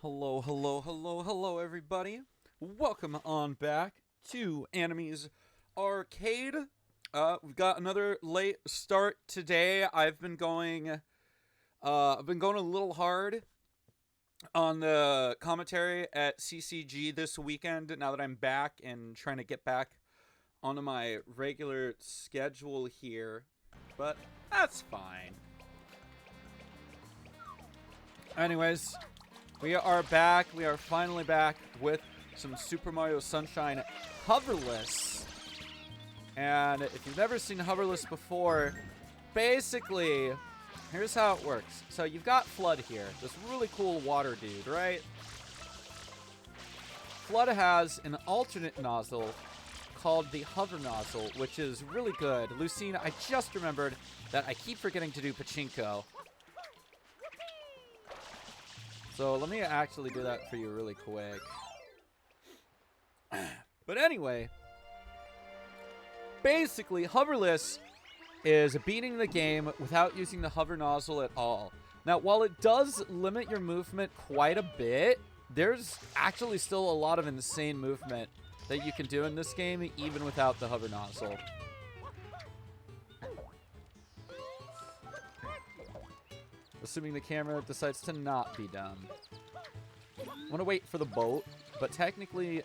Hello, hello, hello, hello, everybody. Welcome on back to Anime's Arcade. We've got another late start today. I've been going a little hard on the commentary at CCG this weekend. Now that I'm back and trying to get back onto my regular schedule here, but that's fine. Anyways. We are back. We are finally back with some Super Mario Sunshine Hoverless. And if you've never seen Hoverless before, basically, here's how it works. So you've got Flood here, this really cool water dude, right? Flood has an alternate nozzle called the Hover Nozzle, which is really good. Lucine, I just remembered that I keep forgetting to do Pachinko. So let me actually do that for you really quick. But anyway, basically, Hoverless is beating the game without using the hover nozzle at all. Now, while it does limit your movement quite a bit, there's actually still a lot of insane movement that you can do in this game, even without the hover nozzle. Assuming the camera decides to not be done. I want to wait for the boat, but technically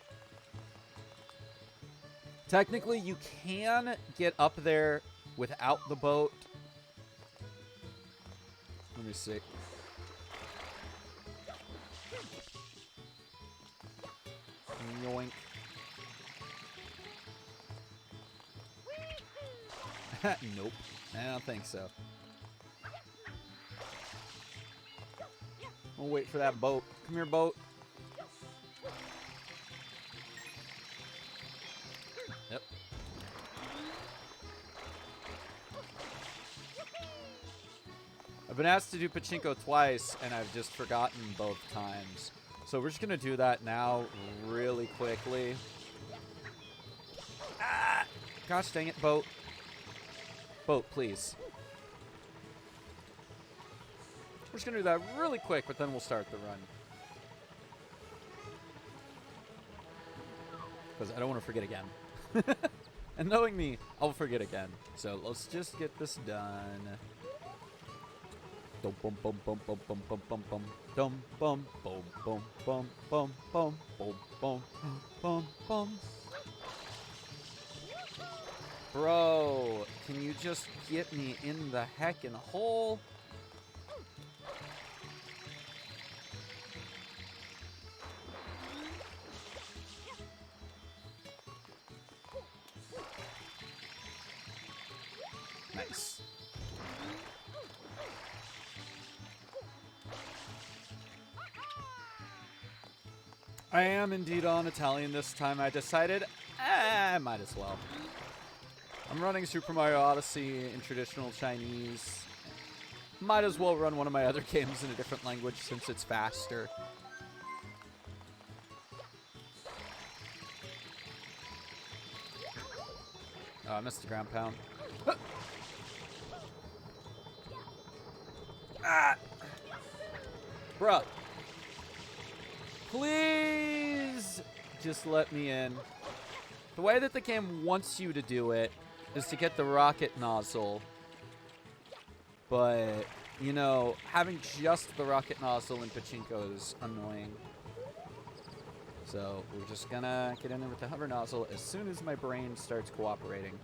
you can get up there without the boat. Let me see. Yoink. Nope. I don't think so. We'll wait for that boat. Come here, boat. Yep. I've been asked to do Pachinko twice, and I've just forgotten both times. So we're just going to do that now really quickly. Ah! Gosh dang it, boat. Boat, please. We're just going to do that really quick, but then we'll start the run. Because I don't want to forget again. And knowing me, I'll forget again. So let's just get this done. Dum bum bum bum bum bum bum bum bum dum bum bum bum bum bum bum bum bum bum bum. Bro, can you just get me in the heckin' hole? Nice. I am indeed on Italian this time. I decided, I might as well. I'm running Super Mario Odyssey in traditional Chinese. Might as well run one of my other games in a different language since it's faster. Oh, I missed the ground pound. Ah! Bruh. Please just let me in. The way that the game wants you to do it is to get the rocket nozzle. But, you know, having just the rocket nozzle in Pachinko is annoying. So we're just gonna get in there with the hover nozzle as soon as my brain starts cooperating.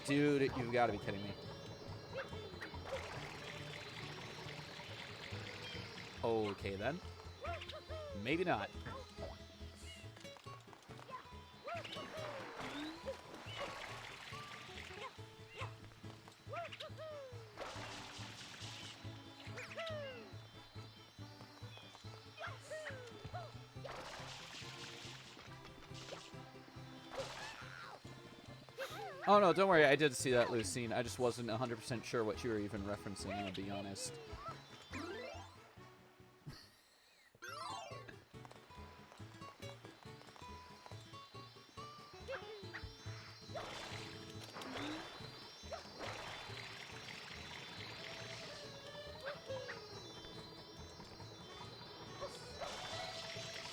Dude, you've got to be kidding me. Okay, then. Maybe not. Oh, no, don't worry. I did see that, Lucine. I just wasn't 100% sure what you were even referencing, I'll be honest.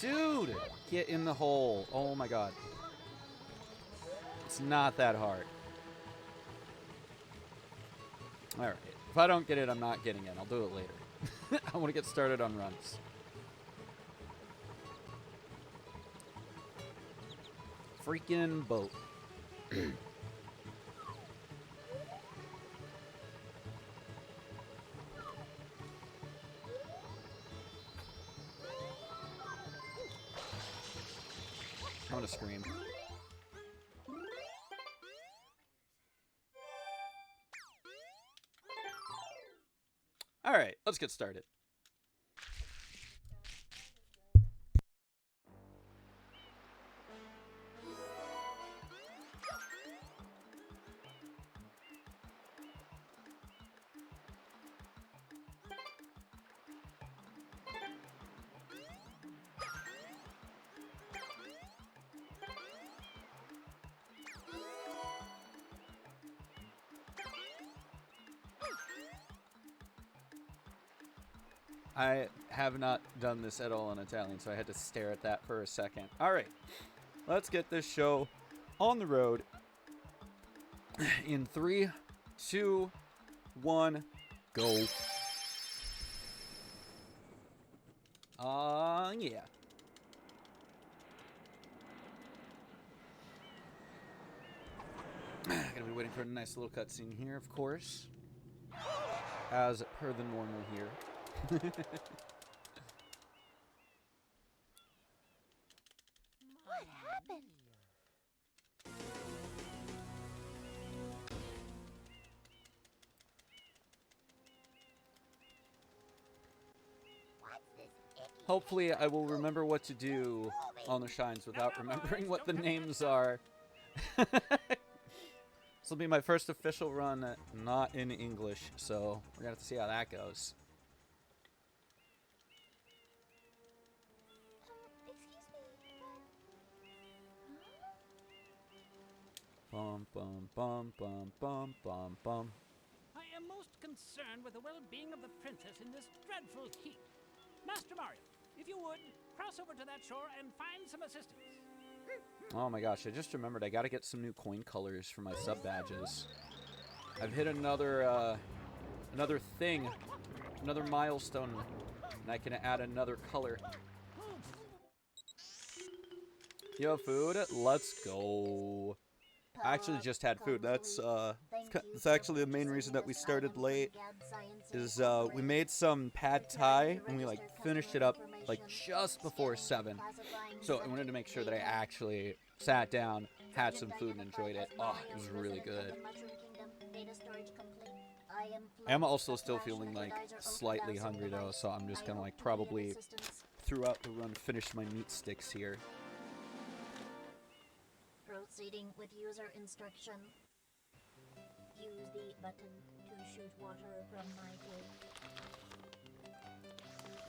Dude, get in the hole. Oh my god. It's not that hard. Alright. If I don't get it, I'm not getting it. I'll do it later. I want to get started on runs. Freaking boat. I'm gonna scream. Alright, let's get started. I have not done this at all in Italian, so I had to stare at that for a second. All right, let's get this show on the road in 3, 2, 1, go. Yeah. Gonna be waiting for a nice little cutscene here, of course, as per the normal here. What happened? Hopefully I will remember what to do on the shines without remembering what the names are. This will be my first official run not in English, so we're gonna have to see how that goes. Bum bum bum bum bum bum bum. I am most concerned with the well-being of the princess in this dreadful heat. Master Mario, if you would, cross over to that shore and find some assistance. Oh my gosh, I just remembered I gotta get some new coin colors for my sub badges. I've hit another thing, another milestone, and I can add another color. You have food? Let's go. I actually just had food. That's actually the main reason that we started late. Is we made some pad thai and we like finished it up like just before 7. So I wanted to make sure that I actually sat down, had some food, and enjoyed it. Oh, it was really good. I'm also still feeling like slightly hungry though, so I'm just gonna like probably throughout the run finish my meat sticks here. Proceeding with user instruction. Use the button to shoot water from my tank.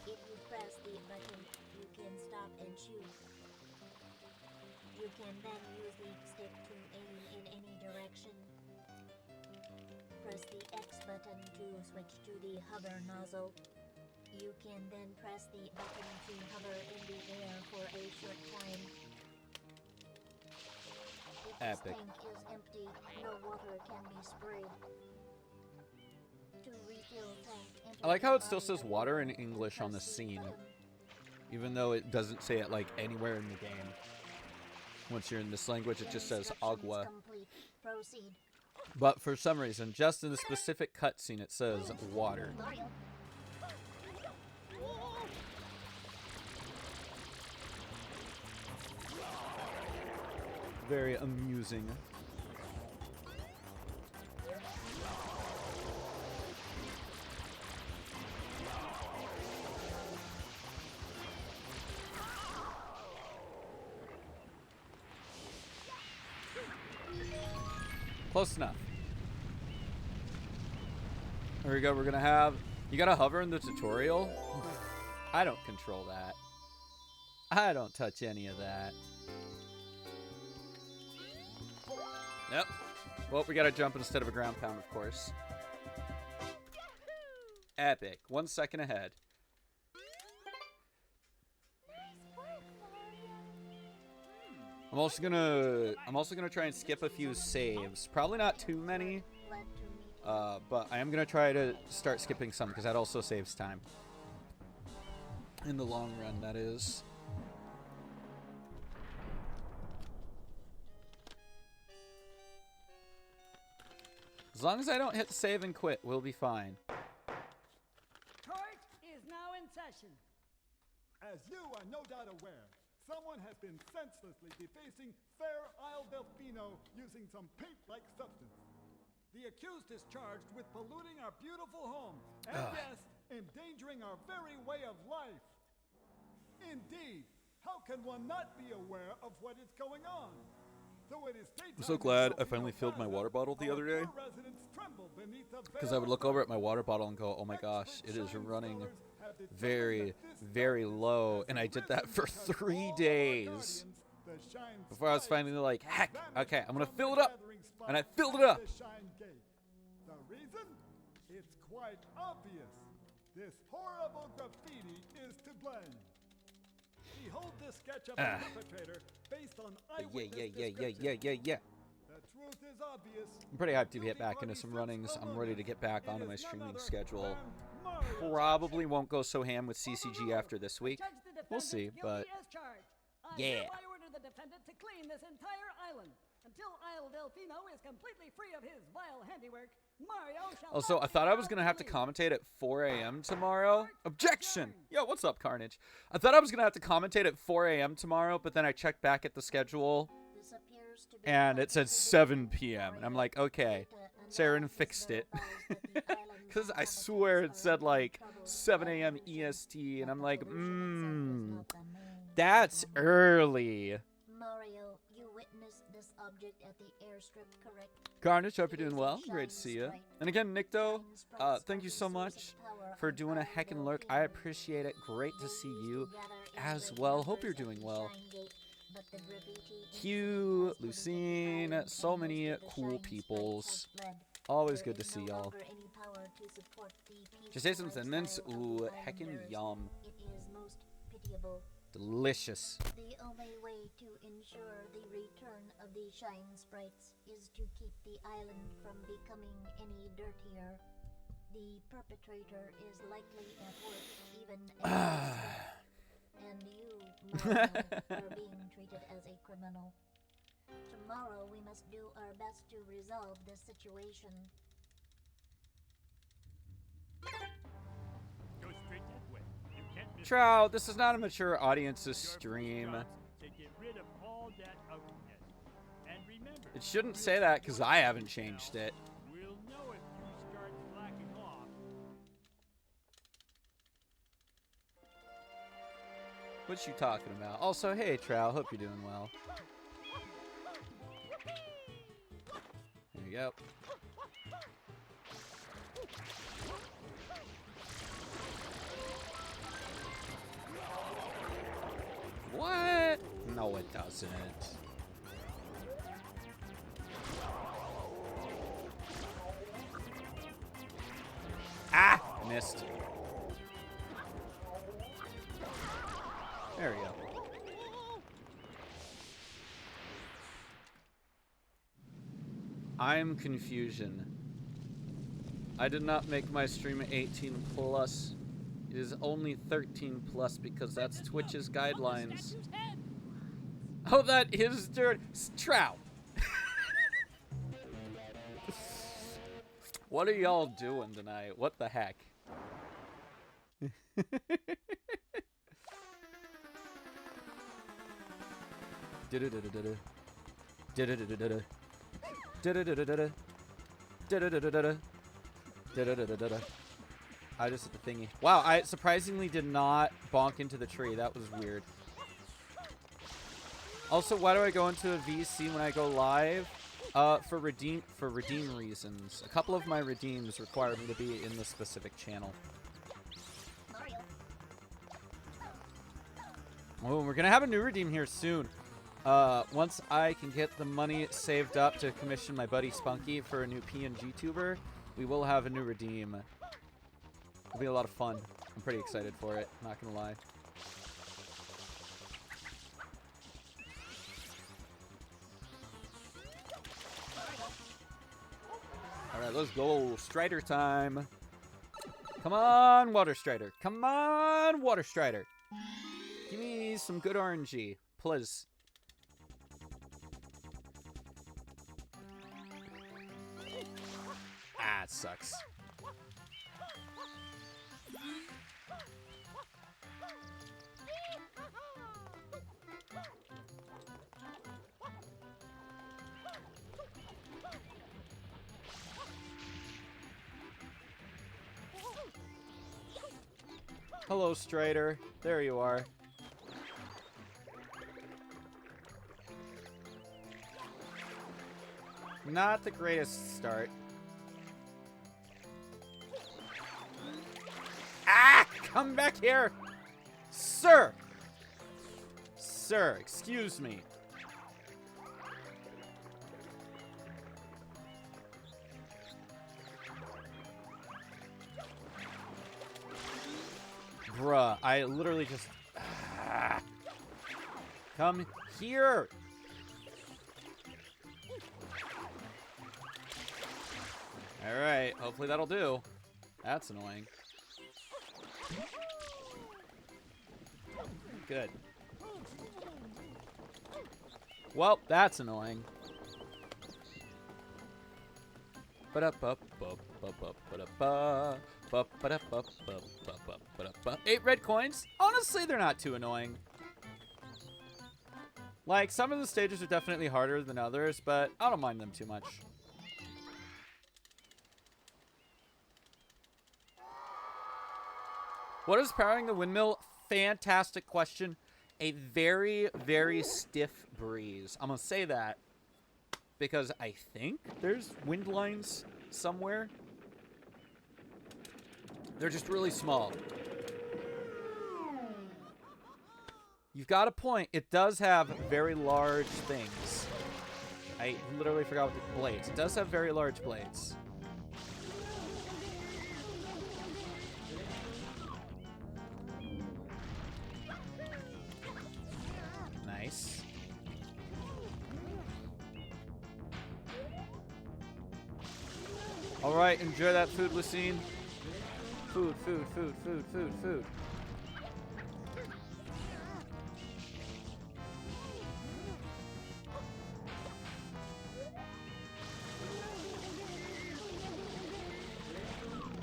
If you press the button, you can stop and shoot. You can then use the stick to aim in any direction. Press the X button to switch to the hover nozzle. You can then press the button to hover in the air for a short time. If Epic. this tank is empty, no water can be sprayed. To refill tank, I like how it still says water in English on the scene, even though it doesn't say it like anywhere in the game. Once you're in this language, it just says agua. Proceed. But for some reason, just in the specific cutscene, it says water. Very amusing. Close enough. There we go. We're gonna have... You gotta hover in the tutorial? I don't control that. I don't touch any of that. Yep. Well, we gotta jump instead of a ground pound, of course. Epic. 1 second ahead. Nice work, I'm also gonna try and skip a few saves. Probably not too many. Glad to meet you. But I am gonna try to start skipping some because that also saves time. In the long run, that is. As long as I don't hit save and quit, we'll be fine. Court is now in session. As you are no doubt aware, someone has been senselessly defacing Fair Isle Delfino using some paint-like substance. The accused is charged with polluting our beautiful home and, yes, endangering our very way of life. Indeed, how can one not be aware of what is going on? Though it is I'm so glad I finally filled my water bottle the other day. Because I would look over at my water bottle and go, oh my gosh, it is running very, very low. And I did that for 3 days. Before I was finally like, heck, okay, I'm going to fill it up. And I filled it up. The reason? It's quite obvious. This horrible graffiti is to blame. Behold this sketch of a perpetrator based on eyewitness description. Yeah. The truth is obvious. I'm pretty hyped to get back into some runnings. I'm ready to get back onto my streaming schedule. Probably won't go so ham with CCG after this week. We'll see, but yeah. I order the defendant to clean this entire island. Until Isle Delfino is completely free of his vile handiwork, Mario shall Also, I thought I was going to have to commentate at 4 a.m. tomorrow. Objection! Yo, what's up, Carnage? I thought I was going to have to commentate at 4 a.m. tomorrow, but then I checked back at the schedule, This appears to be and it said 7 p.m. And I'm like, okay. Saren fixed it. Because I swear it said, like, 7 a.m. EST, and I'm like, that's early. Mario, you witnessed this object at the airstrip, correct? Carnage, hope you're doing well. Great to see you. And again, Nicto, thank you so much for doing a heckin' lurk. I appreciate it. Great to see you as well. Hope you're doing well. Q, Lucine, so many cool peoples. Always good to see y'all. Just say some thin mints. Ooh, heckin' yum. It is most pitiable. Delicious. The only way to ensure the return of the Shine Sprites is to keep the island from becoming any dirtier. The perpetrator is likely at work even as and you, Mario, are being treated as a criminal. Tomorrow we must do our best to resolve this situation. Go straight that way. You can't miss Trout, this is not a mature audience's stream. to get rid of all that ugliness. And remember, It shouldn't say that because I haven't changed it. we'll know if you start slacking off. What you talking about? Also, hey, Trout, hope you're doing well. There you go. What? No, it doesn't. Ah! Missed. There we go. I'm confusion. I did not make my stream 18 plus. It is only 13 plus because that's Twitch's guidelines. Oh, that is dirt. Trout. What are y'all doing tonight? What the heck? I just hit the thingy. Wow, I surprisingly did not bonk into the tree. That was weird. Also, why do I go into a VC when I go live? For redeem reasons. A couple of my redeems require me to be in the specific channel. Mario, Oh, we're gonna have a new redeem here soon. Once I can get the money saved up to commission my buddy Spunky for a new PNG tuber, we will have a new redeem. It'll be a lot of fun. I'm pretty excited for it, not gonna lie. Alright, let's go. Strider time. Come on, Water Strider. Come on, Water Strider. Give me some good RNG, please. Ah, it sucks. Hello, Strider. There you are. Not the greatest start. Ah! Come back here! Sir! Sir, excuse me. Bruh, I literally just... Come here! Alright, hopefully that'll do. That's annoying. Good. Well, that's annoying. 8 red coins? Honestly, they're not too annoying. Like, some of the stages are definitely harder than others, but I don't mind them too much. What is powering the windmill? Fantastic question. A very, very stiff breeze. I'm going to say that because I think there's wind lines somewhere. They're just really small. You've got a point. It does have very large things. I literally forgot what the blades. It does have very large blades. Nice. All right, enjoy that food, Lucine. Food, food, food, food, food, food.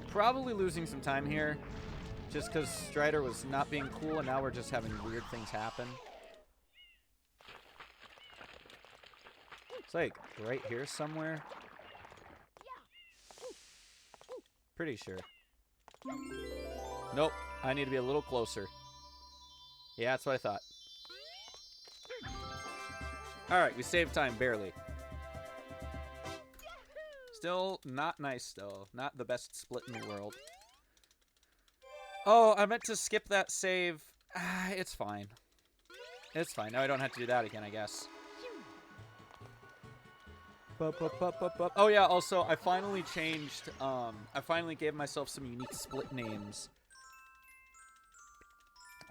Probably losing some time here, just because Strider was not being cool, and now we're just having weird things happen. It's like right here somewhere. Pretty sure. Nope. I need to be a little closer. Yeah, that's what I thought. Alright, we saved time, barely. Still not nice, though. Not the best split in the world. Oh, I meant to skip that save. Ah, it's fine. It's fine. Now I don't have to do that again, I guess. Oh yeah, also I finally changed, I finally gave myself some unique split names.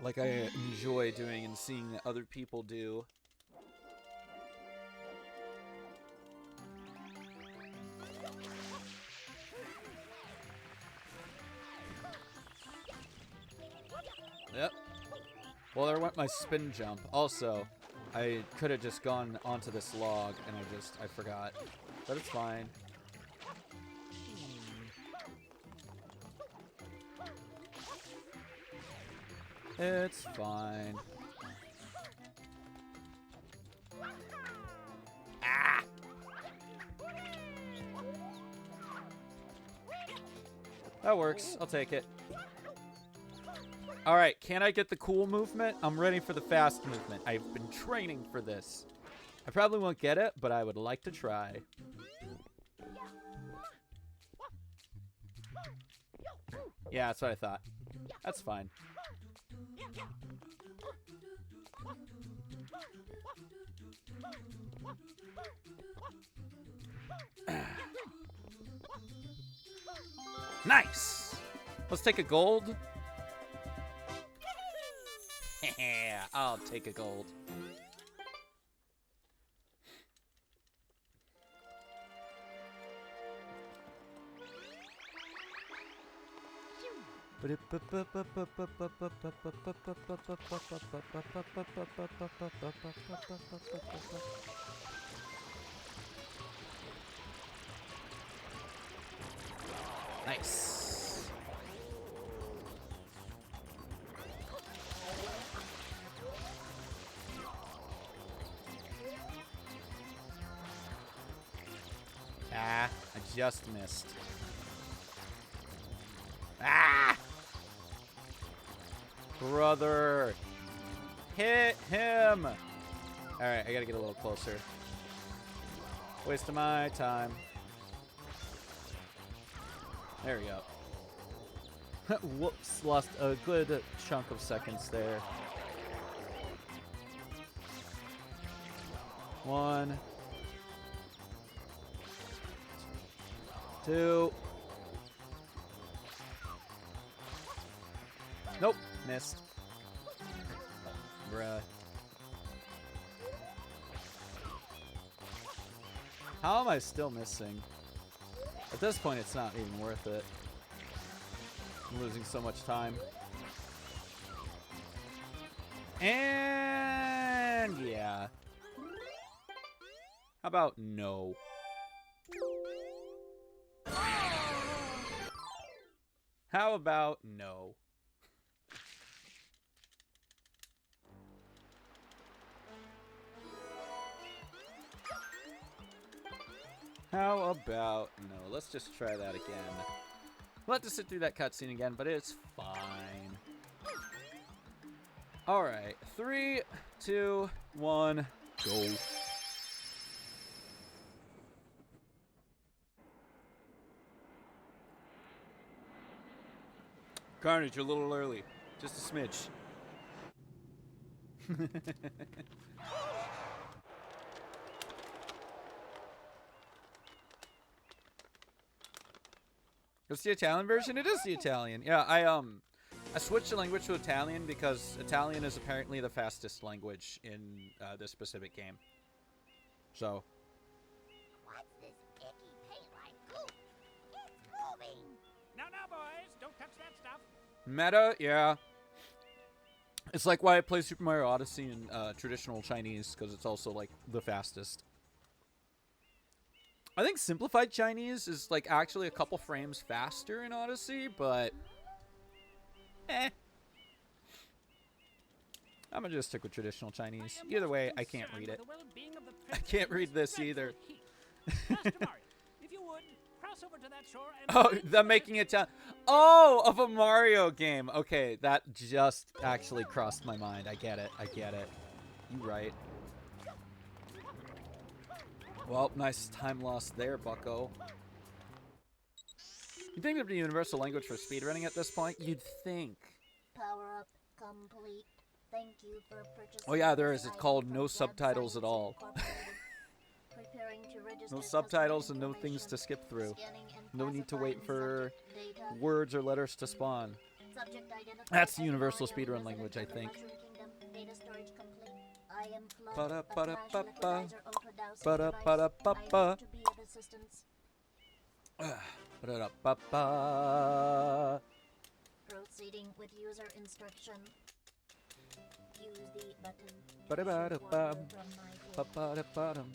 Like I enjoy doing and seeing other people do. Yep. Well, there went my spin jump. Also, I could have just gone onto this log, and I forgot. But it's fine. It's fine. Ah! That works. I'll take it. Alright, can I get the cool movement? I'm ready for the fast movement. I've been training for this. I probably won't get it, but I would like to try. Yeah, that's what I thought. That's fine. Nice! Let's take a gold. Yeah, I'll take a gold. Nice. Ah, I just missed. Ah! Brother! Hit him! Alright, I gotta get a little closer. Wasting my time. There we go. Whoops, lost a good chunk of seconds there. 1, 2. Nope, missed. Bruh. How am I still missing? At this point, it's not even worth it. I'm losing so much time. And yeah. How about no? How about no? How about no? Let's just try that again. We'll have to sit through that cutscene again, but it's fine. Alright. 3, 2, 1, go. Carnage, you're a little early. Just a smidge. It's the Italian version? It is the Italian. Yeah, I switched the language to Italian because Italian is apparently the fastest language in this specific game. So. What's this icky paint-like goop? It's moving! Now, boys, don't touch that stuff. Meta, yeah. It's like why I play Super Mario Odyssey in traditional Chinese, because it's also like the fastest. I think simplified Chinese is like actually a couple frames faster in Odyssey, but I'm gonna just stick with traditional Chinese. Either way, I can't read it. I can't read this either. Master Mario, if you would, cross over to that shore and Oh, the making it sound. Oh, of a Mario game. Okay, that just actually crossed my mind. I get it. I get it. You right. Well, nice time lost there, bucko. You think there'd be a universal language for speedrunning at this point? You'd think. Power up complete. Thank you for purchasing. Oh yeah, there is. this It's item called from no Vods subtitles at all. Incorporated. Preparing to register No customer subtitles and no things to information. skip through. Scanning and No need to wait classifying for subject data. words or letters to spawn. Subject identified That's the as universal Mario, speedrun resident language, I of the think. Mushroom Kingdom. Data storage complete. I am Flood, Ba-da-ba-da-ba-ba. a trash liquidizer ultra-dowsing Ba-da-ba-da-ba-ba. device. I need to be of assistance. Ba-da-da-ba-ba. Proceeding with user instruction. Use the button to Ba-da-ba-da-bum. shoot water from my pool. Ba-ba-da-ba-dum.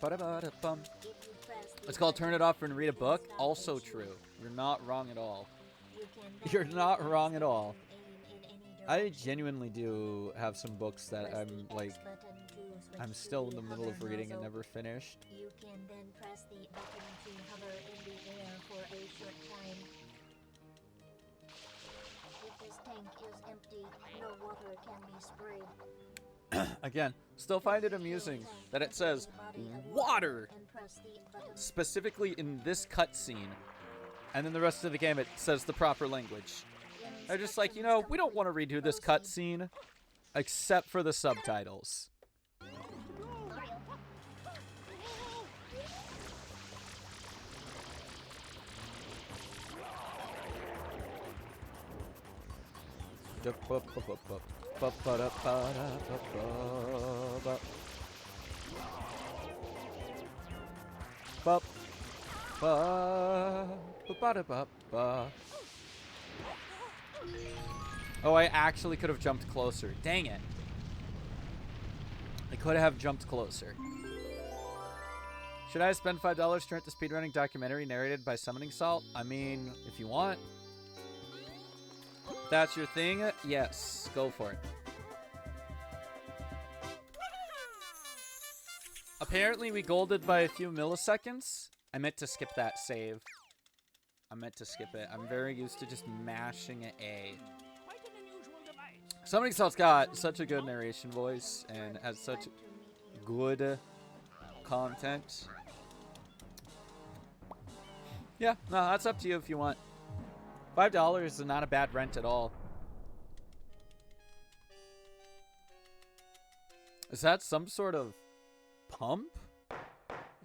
Ba-da-ba-da-bum. If you press the It's called Turn It Off and Read a button, Book. it will Also stop the true. shoot. You're not wrong at all. You can then You're not wrong at all. aim in any I direction. genuinely do have some books that Press I'm the X like, button to switch I'm to still in the the middle of hover reading and nozzle. never finished. You can then press the button to hover in the air for a short time. If this tank is empty, no water can be sprayed. Again, still find it amusing that it says water And press the button. specifically in this cutscene, and then the rest of the game it says the proper language. They're just like, you know, we don't want to redo this cutscene, except for the subtitles. Oh, I actually could have jumped closer. Dang it. I could have jumped closer. Should I spend $5 to rent the speedrunning documentary narrated by Summoning Salt? I mean, if you want. If that's your thing, yes, go for it. Apparently we golded by a few milliseconds. I meant to skip that save. I meant to skip it. I'm very used to just mashing A. Quite an unusual device. Summoning Salt's got such a good narration voice and has such good content. Yeah, no, that's up to you if you want. $5 is not a bad rent at all. Is that some sort of pump?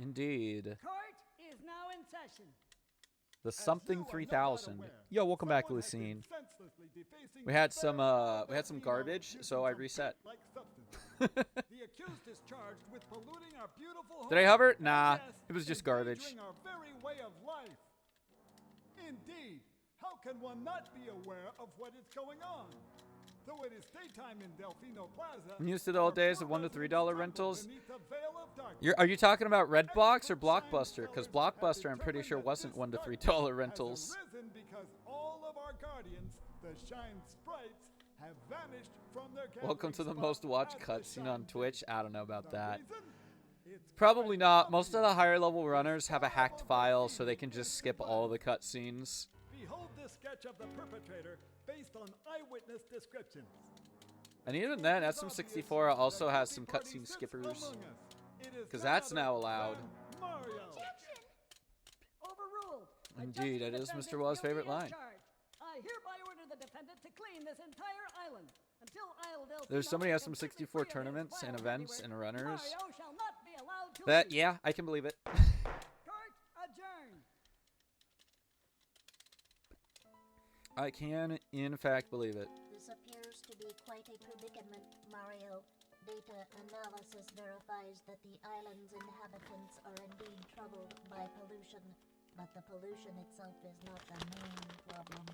Indeed. Court is now in session. The something 3000. Yo, welcome back, Lucine. We had some garbage, so I reset. The accused is charged with polluting our beautiful Did I home. hover? Nah, Yes, it was just garbage. endangering our very way of life. Indeed, how can one not be aware of what is going on? Though it is daytime in Delfino Plaza, I'm used to the old days of $1 to $3 rentals. beneath a veil of darkness. Are you talking about Redbox or Blockbuster? Because Blockbuster, I'm pretty sure, wasn't $1 to $3 rentals. Has arisen because all of our guardians, the Shine Sprites, have vanished from their Welcome to the gathering most spot watched at the cutscene Shine on Twitch. Gate. I don't know about The that. reason? It's Probably quite not. Most of the obvious. higher level runners have a hacked file, so they can just skip all the cutscenes. Behold this sketch of the perpetrator based on eyewitness descriptions. And even then, SM64 also has some cutscene skippers. Because that's now allowed. Mario. Overruled. A Indeed, judge it is defendant Mr. Wall's guilty favorite as line. charged. I hereby order the defendant to clean this entire island until Isle Delfino There's so many is completely SM64 free of his tournaments and vile events handiwork. and runners. Mario shall not be allowed to That, leave. yeah, I can believe it. Court adjourned. I can, in fact, believe it. This appears to be quite a predicament, Mario. Data analysis verifies that the island's inhabitants are indeed troubled by pollution, but the pollution itself is not the main problem.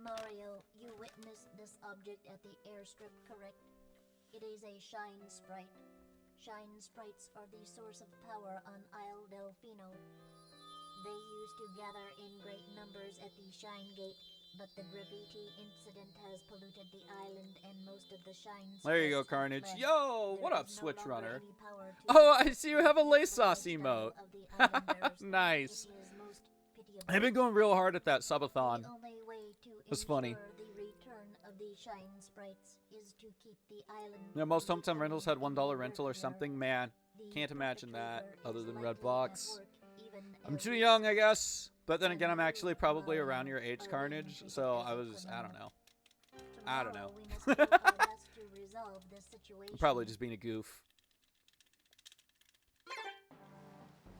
Mario, you witnessed this object at the airstrip, correct? It is a Shine Sprite. Shine Sprites are the source of power on Isle Delfino. They used to gather in great numbers at the Shine Gate, but the graffiti incident has polluted the island and most of the Shine There you go, Sprites have Carnage. fled. Yo, There what up, is no Switch longer Runner? any power to Oh, I defeat see you have a the lace sauce lifestyle emote. of the islanders. Nice. It is most pitiable. I've been going real hard at that subathon. The only way to That's funny. ensure the return of the Shine Sprites is to keep the island. Yeah, most from hometown rentals had $1 becoming rental or dirtier. something. Man, The can't imagine that perpetrator other is than likely Redbox. at work even I'm as too we young, I speak. guess. But then again, I'm And actually you, probably Mario, around your age, are Carnage. being So treated I as was, a I don't criminal. know. I don't know. Tomorrow we must do our best to resolve this situation. I'm probably just being a goof.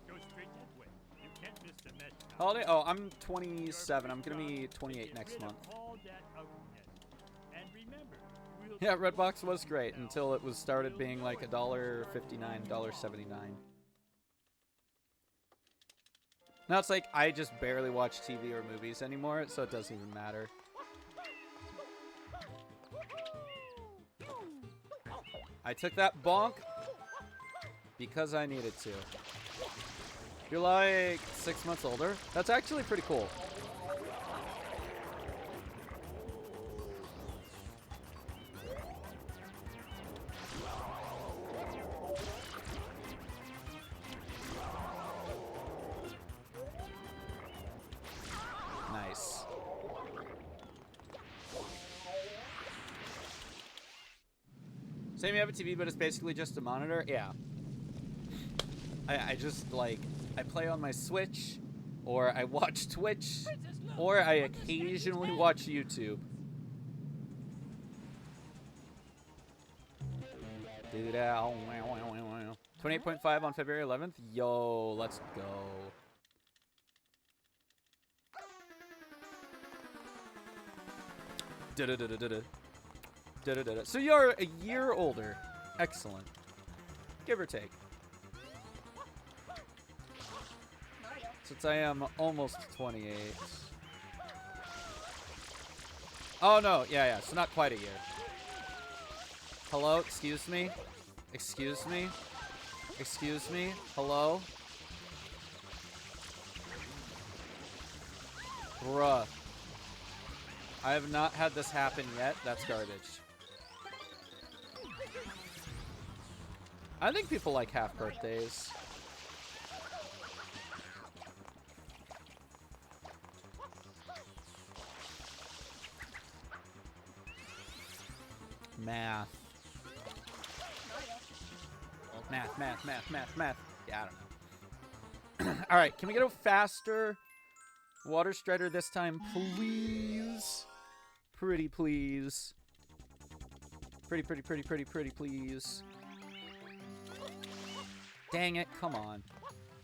Go straight that way. You can't miss the mess. Holiday? Oh, I'm 27. I'm gonna be 28 next month. All that ugliness. And remember, we'll Yeah, Redbox was great until it was started being like $1.59, $1.79. Now it's like I just barely watch TV or movies anymore, so it doesn't even matter. I took that bonk because I needed to. You're like 6 months older? That's actually pretty cool. Nice. Same, you have a TV, but it's basically just a monitor? Yeah. I just, like, I play on my Switch, or I watch Twitch, or I occasionally watch YouTube. 28.5 on February 11th? Yo, let's go. Da-da-da-da-da-da. So you're a year older. Excellent. Give or take. Since I am almost 28. Oh, no. Yeah. So not quite a year. Hello? Excuse me? Excuse me? Excuse me? Hello? Bruh. I have not had this happen yet. That's garbage. I think people like half birthdays. Math. Math. Yeah, I don't know. Alright, can we get a faster water strider this time, please? Pretty please. Pretty please. Dang it, come on.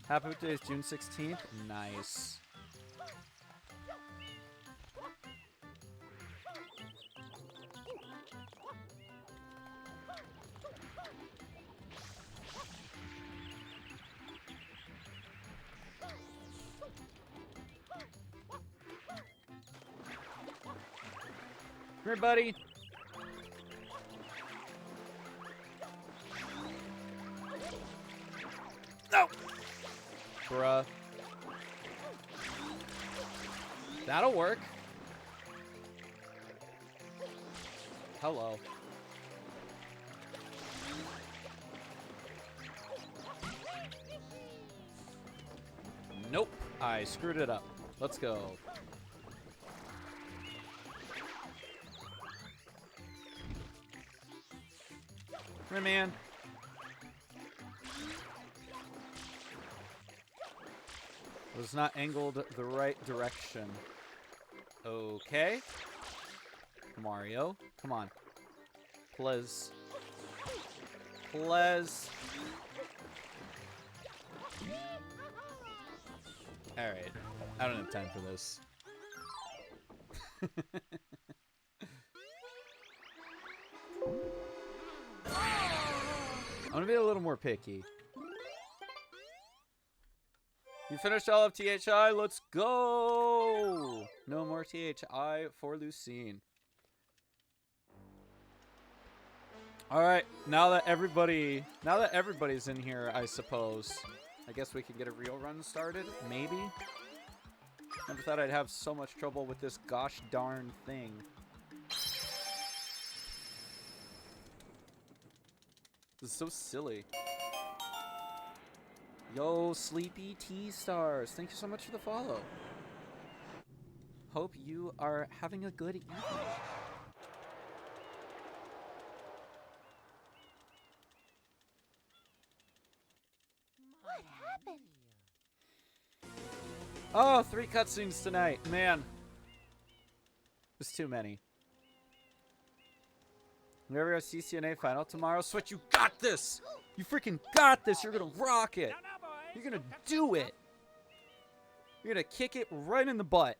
Happy birthday is June 16th. Nice. Come here, buddy. No! Bruh. That'll work. Hello. Nope. I screwed it up. Let's go. Come here, man. Was not angled the right direction. Okay. Mario, come on. Please. Please. Alright. I don't have time for this. I'm gonna be a little more picky. You finished all of THI? Let's go! No more THI for Lucine. Alright, now that everybody's in here, I suppose. I guess we can get a real run started, maybe? Never thought I'd have so much trouble with this gosh darn thing. This is so silly. Yo, Sleepy T-Stars. Thank you so much for the follow. Hope you are having a good evening. What happened? Oh, 3 cutscenes tonight. Man. There's too many. We have our CCNA final tomorrow. Switch, you got this! You freaking got this! You're gonna rock it! Now, boys. You're gonna do it! You're gonna kick it right in the butt.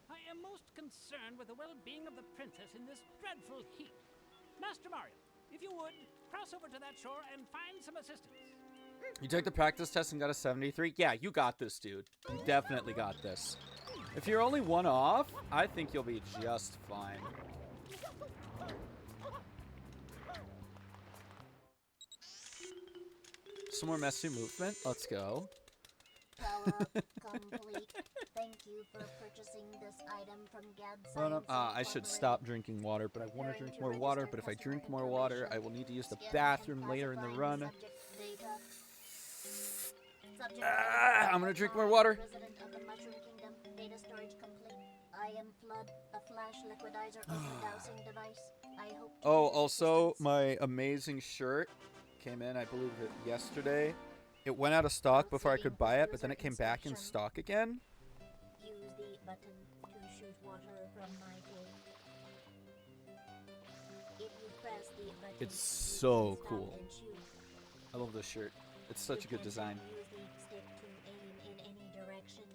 I am most concerned with the well-being of the princess in this dreadful heat. Master Mario, if you would, cross over to that shore and find some assistance. You took the practice test and got a 73? Yeah, you got this, dude. You definitely got this. If you're only 1 off, I think you'll be just fine. Some more messy movement. Let's go. Power-up complete. Thank you for purchasing this item from Gad I should stop drinking water, but I want to drink more water. But if I drink more water, I will need to use the bathroom later in the run. I'm gonna drink more water. President of the Mushroom Kingdom, data storage complete. I am Flood, a flash liquidizer dowsing device. I hope. Oh, also, my amazing shirt came in, I believe, yesterday. It went out of stock before I could buy it, but then it came back in stock again. Use the button to shoot water from my tail. If you press the button, It's so stop cool. and shoot. I love this shirt. It's such a good design. Use the stick to aim in any direction.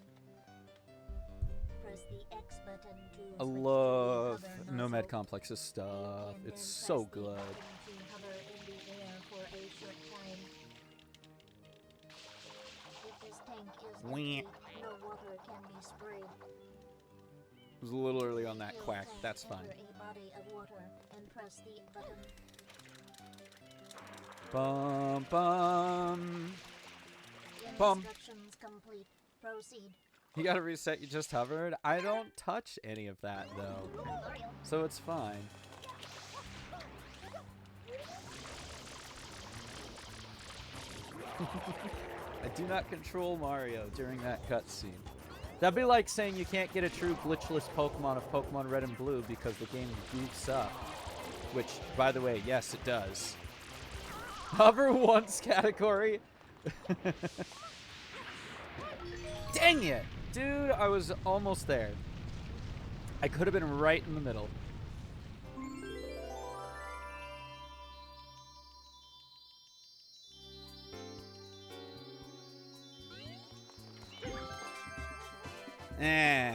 press the X button to I switch to the love hover Nomad nozzle. Complex's You stuff. can It's then so press the good. button to hover in the air for a short time. If this tank is Wah. empty, no water can be sprayed. It was a little early on that Fill quack. tank That's fine. under a body of water and press the button. Bum bum. Bum. Instructions complete. Proceed. You gotta reset. You just hovered. I don't touch any of that though, so it's fine. I do not control Mario during that cutscene. That'd be like saying you can't get a true glitchless Pokemon of Pokemon Red and Blue because the game goofs up. Which, by the way, yes, it does. Hover once category. Dang it! Dude, I was almost there. I could have been right in the middle.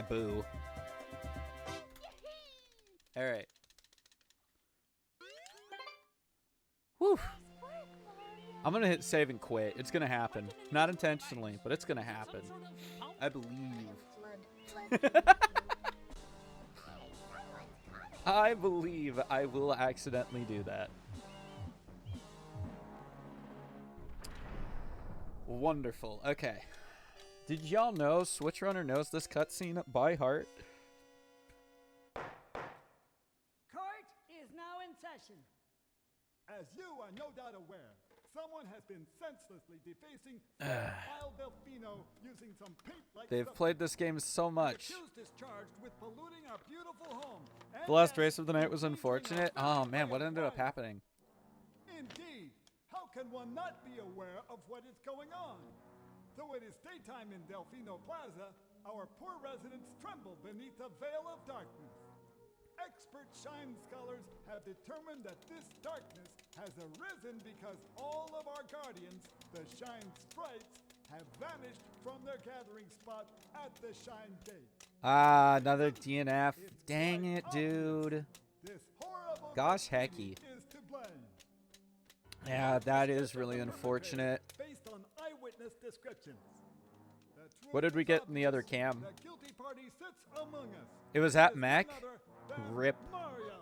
Boo. Alright. Whew. I'm gonna hit save and quit. It's gonna happen. Not intentionally, but it's gonna happen. I believe. I believe I will accidentally do that. Wonderful. Okay. Did y'all know Switch Runner knows this cutscene by heart? Court is now in session. As you are no doubt aware, someone has been senselessly defacing Isle Delfino using some paint-like They've played this game so much. The accused is charged with polluting our beautiful home. The last race of the night was unfortunate. Oh man, what ended up happening? Indeed. How can one not be aware of what is going on? Though it is daytime in Delfino Plaza, our poor residents tremble beneath a veil of darkness. Expert shine scholars have determined that this darkness has arisen because all of our guardians, the Shine Sprites, have vanished from their gathering spot at the Shine Gate. Ah, another DNF. Dang it, dude. This horrible Gosh graffiti hecky. is to blame. Yeah, that is really unfortunate. Based on eyewitness descriptions. The truth What did we is get in the other obvious. cam? The guilty party sits among us. It was It at is Mech. none other than Rip. Mario.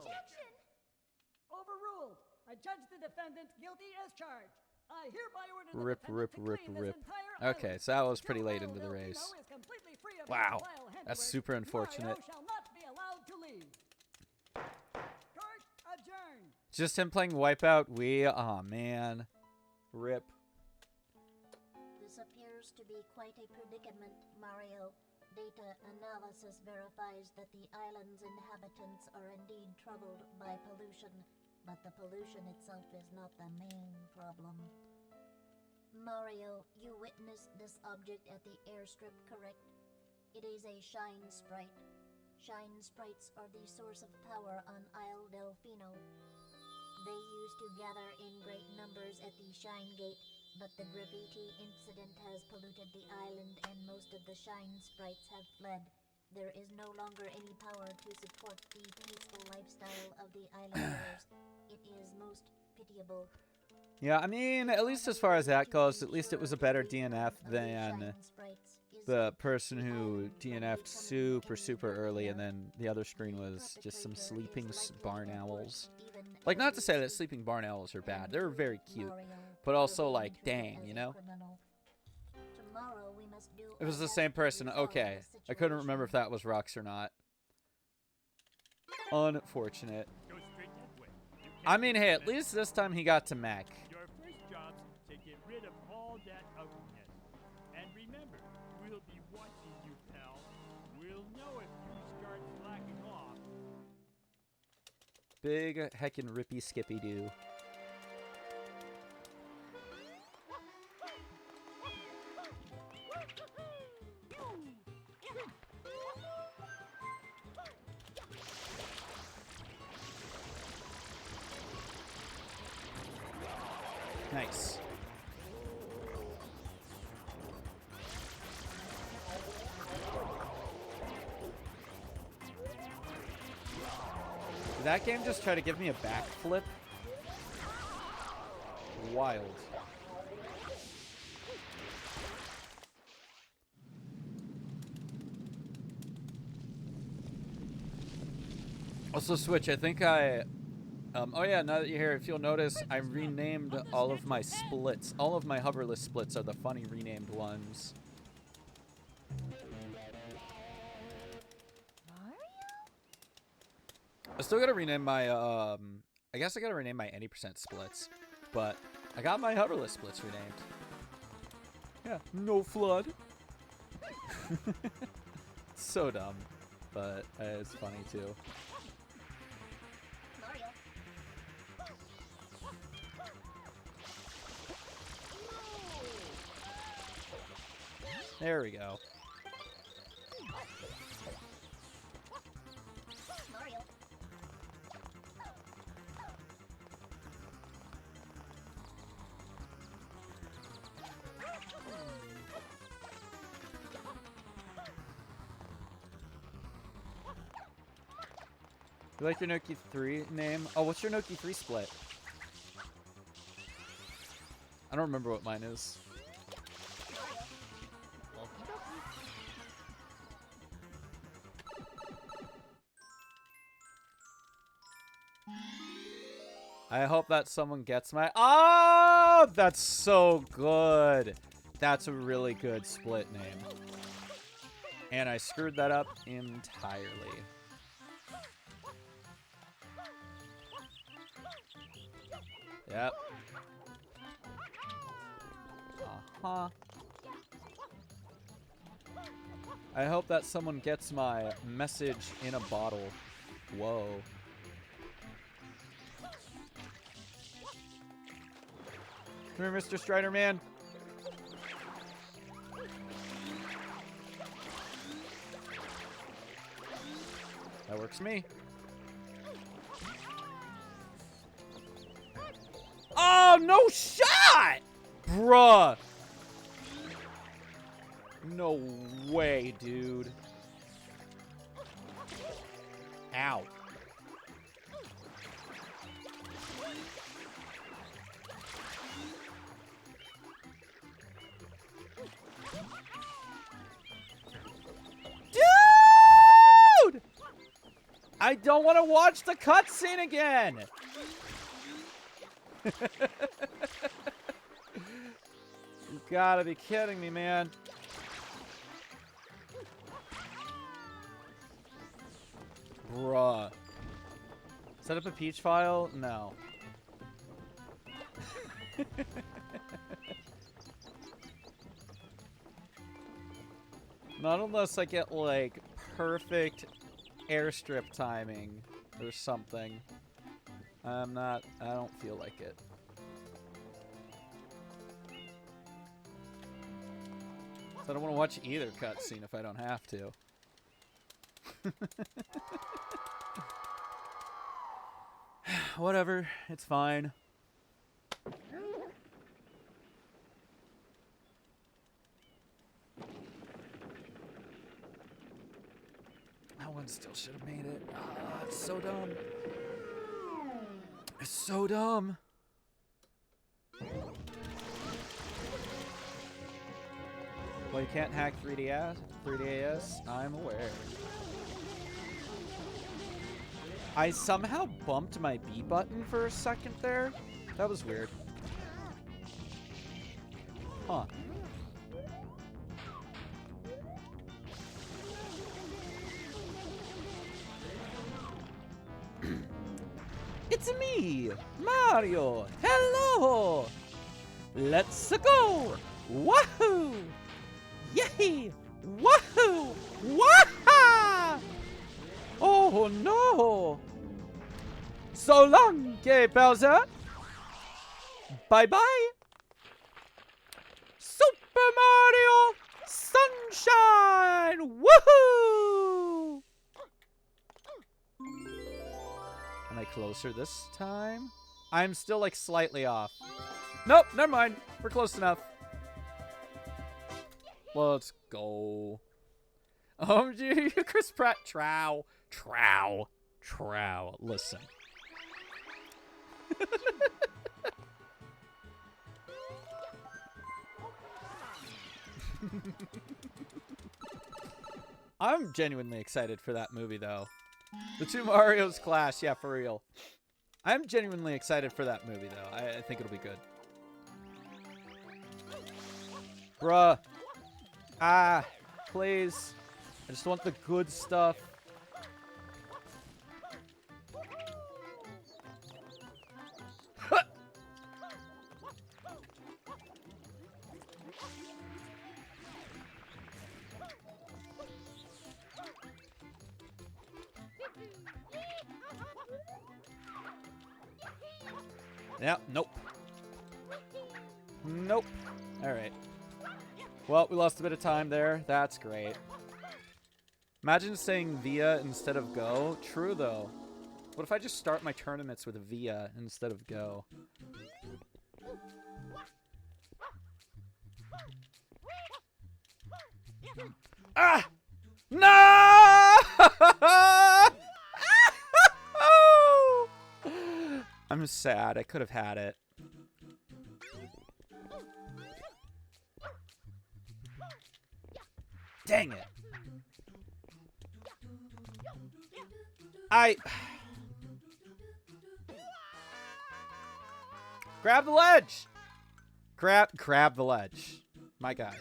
Overruled. I judge the defendant guilty as charged. I hereby order the Rip, defendant rip, to rip, clean this rip. entire Okay, island so that was pretty until late Isle into the Delfino race. is completely free of Wow, its vile that's handiwork. super unfortunate. Mario shall not be allowed to leave. Court adjourned. Just him playing Wipeout Wii. Oh man. Rip. This appears to be quite a predicament, Mario. Data analysis verifies that the island's inhabitants are indeed troubled by pollution, but the pollution itself is not the main problem. Mario, you witnessed this object at the airstrip, correct? It is a Shine Sprite. Shine Sprites are the source of power on Isle Delfino. They used to gather in great numbers at the Shine Gate, but the graffiti incident has polluted the island and most of the Shine Sprites have fled. There is no longer any power to support the peaceful lifestyle of the islanders. It is most pitiable. Yeah, I mean, at least as far as that goes, at least it was a better DNF than the person who DNF'd super early, and then the other screen was just some sleeping barn owls. Like, not to say that sleeping barn owls are bad. They're very cute. But also, like, dang, you know? It was the same person. Okay. I couldn't remember if that was Rux or not. Unfortunate. Go straight that way. You I can't mean, do hey, at that. least this time he got to Mech. Your first job's to get rid of all that ugliness. And remember, we'll be watching you, pal. We'll know if you start slacking off. Big heckin' rippy skippy doo. Nice. that game just try to give me a backflip? Wild. Also, Switch, I think I... oh yeah, now that you're here, if you'll notice, I renamed all of my splits. All of my hoverless splits are the funny renamed ones. I still gotta rename my, I guess I gotta rename my any percent splits. But I got my hoverless splits renamed. Yeah, no flood. So dumb. But it's funny too. There we go. You like your Noki 3 name? Oh, what's your Noki 3 split? I don't remember what mine is. I hope that someone gets my... Oh, that's so good. That's a really good split name. And I screwed that up entirely. Yep. Uh-huh. I hope that someone gets my message in a bottle. Whoa. Come here, Mr. Strider Man. That works me. Oh, no shot! Bruh. No way, dude. Ow. Dude! I don't want to watch the cutscene again! You gotta be kidding me, man. Bruh. Set up a Peach file? No. Not unless I get, like, perfect airstrip timing or something. I don't feel like it. So I don't want to watch either cutscene if I don't have to. Whatever, it's fine. That one still should have made it. Ah, it's so dumb. It's so dumb. Well, you can't hack 3DS, I'm aware. I somehow bumped my B button for a second there. That was weird. Huh. It's me, Mario. Hello. Let's go. Wahoo! Yay! Wahoo! Waha! Oh no! So long, gay Bowser! Bye-bye! Super Mario Sunshine! Woohoo! Am I closer this time? I'm still like slightly off. Nope, never mind. We're close enough. Let's go. Chris Pratt, trow. Trow, listen. I'm genuinely excited for that movie, though. The two Marios clash, yeah, for real. I'm genuinely excited for that movie, though. I think it'll be good. Bruh. Ah, please. I just want the good stuff. Yeah, nope. Nope. Alright. Well, we lost a bit of time there. That's great. Imagine saying via instead of go. True, though. What if I just start my tournaments with via instead of go? Ah! No! I'm sad. I could have had it. Dang it. Grab the ledge. Grab the ledge. My guy.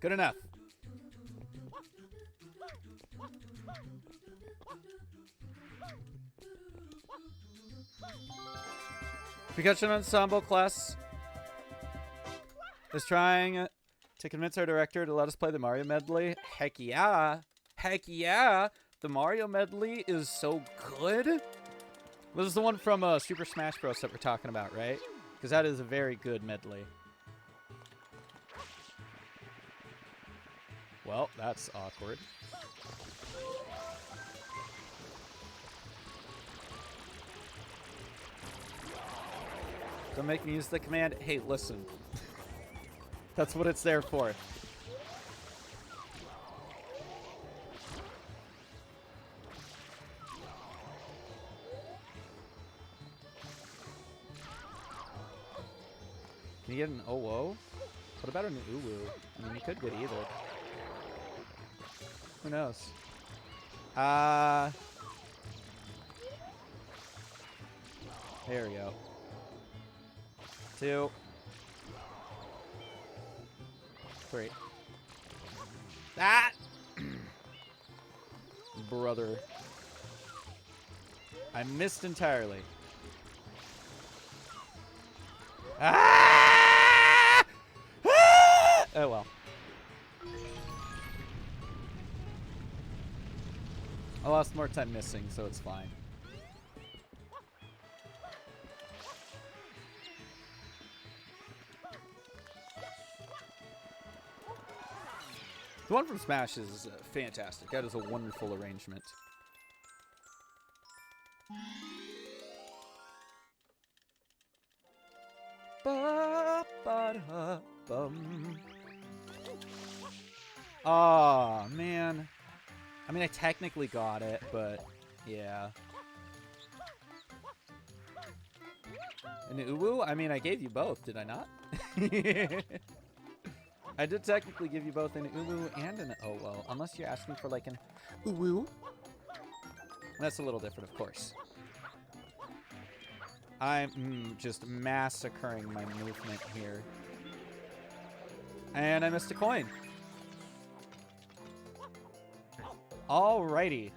Good enough. Pikachu Ensemble class is trying to convince our director to let us play the Mario medley. Heck yeah. Heck yeah. The Mario medley is so good. This is the one from Super Smash Bros. That we're talking about, right? Because that is a very good medley. Well, that's awkward. Don't make me use the command. Hey, listen. That's what it's there for. Can you get an oh-oh? What about an uwu? I mean, you could get either. Who knows? There we go. 2. 3. Ah! Brother. I missed entirely. Ah! Ah! Oh well. I lost more time missing, so it's fine. The one from Smash is fantastic. That is a wonderful arrangement. Aw, man. I mean, I technically got it, but yeah. An uwu? I mean, I gave you both, did I not? I did technically give you both an uwu and an oh-well, unless you're asking for like an uwu. That's a little different, of course. I'm just massacring my movement here. And I missed a coin. Alrighty.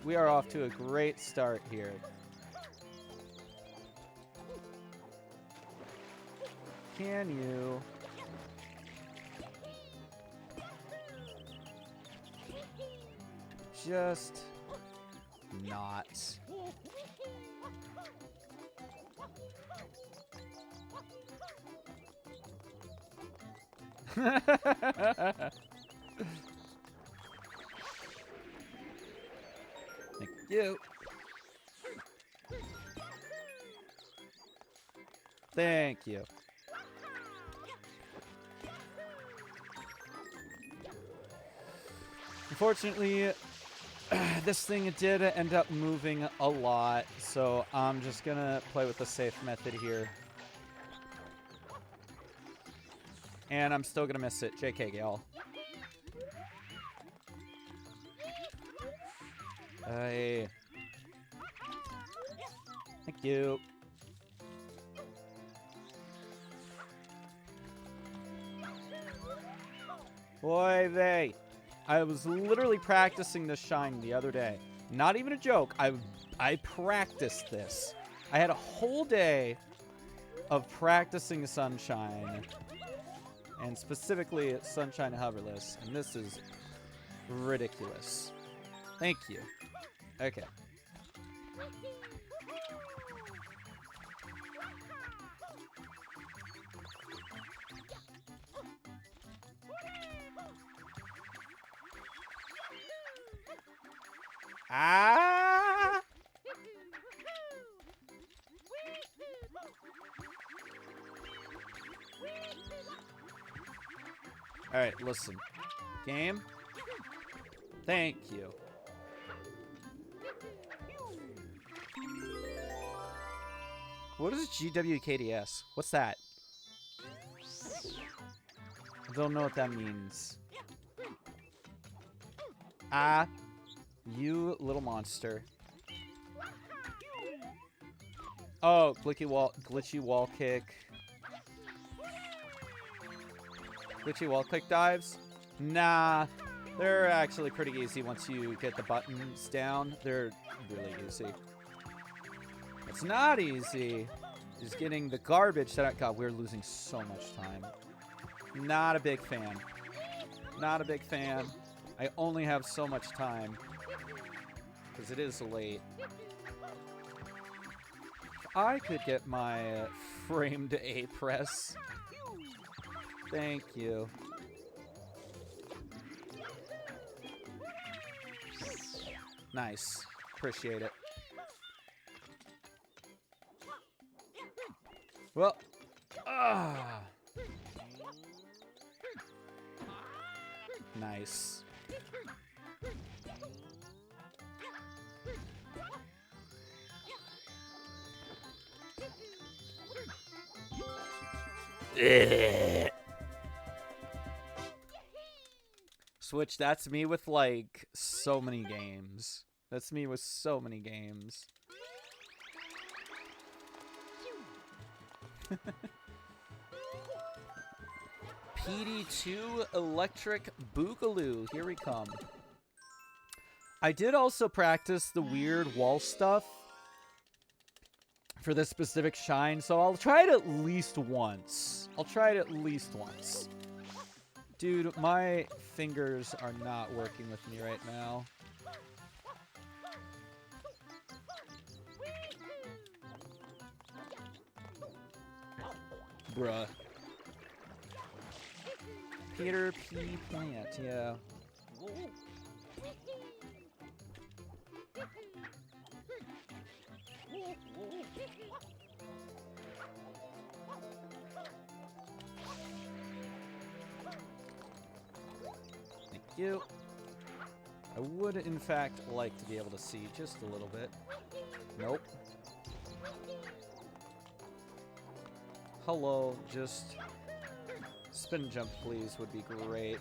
We are off to a great start here. Can you... just not. Thank you. Thank you. Unfortunately, this thing did end up moving a lot, so I'm just gonna play with the safe method here. And I'm still gonna miss it. JK, Gal. Hey. Thank you. Boy, they. I was literally practicing this shine the other day. Not even a joke. I practiced this. I had a whole day of practicing Sunshine. And specifically Sunshine Hoverless. And this is ridiculous. Thank you. Okay. Ah! Alright, listen. Game? Thank you. What is GWKDS? What's that? I don't know what that means. Ah. You little monster. Oh, glitchy wall kick. Glitchy wall kick dives? Nah. They're actually pretty easy once you get the buttons down. They're really easy. What's not easy is getting the garbage set up. God, we're losing so much time. Not a big fan. Not a big fan. I only have so much time. Because it is late. I could get my framed A press. Thank you. Nice. Appreciate it. Well. Ah. Nice. Switch, that's me with like so many games. That's me with so many games. PD2 Electric Boogaloo. Here we come. I did also practice the weird wall stuff for this specific shine, so I'll try it at least once. I'll try it at least once. Dude, my fingers are not working with me right now. Bruh. Peter P. Plant, yeah. Thank you. I would, in fact, like to be able to see just a little bit. Nope. Hello, just spin jump, please, would be great.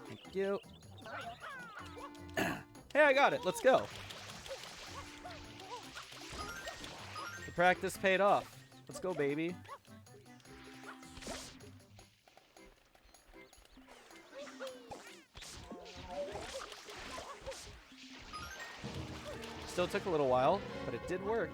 Thank you. Hey, I got it. Let's go. The practice paid off. Let's go, baby. Still took a little while, but it did work.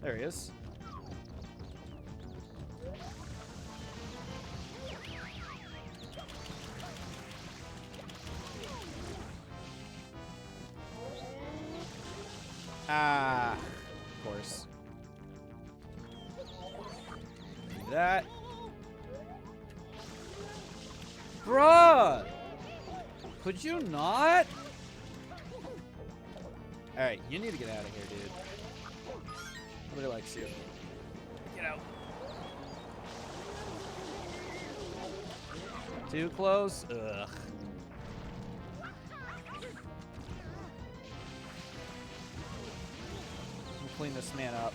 There he is. Ah, of course. That. Bruh! Could you not? Alright, you need to get out of here, dude. Nobody likes you. Get out. Too close? Ugh. Clean this man up.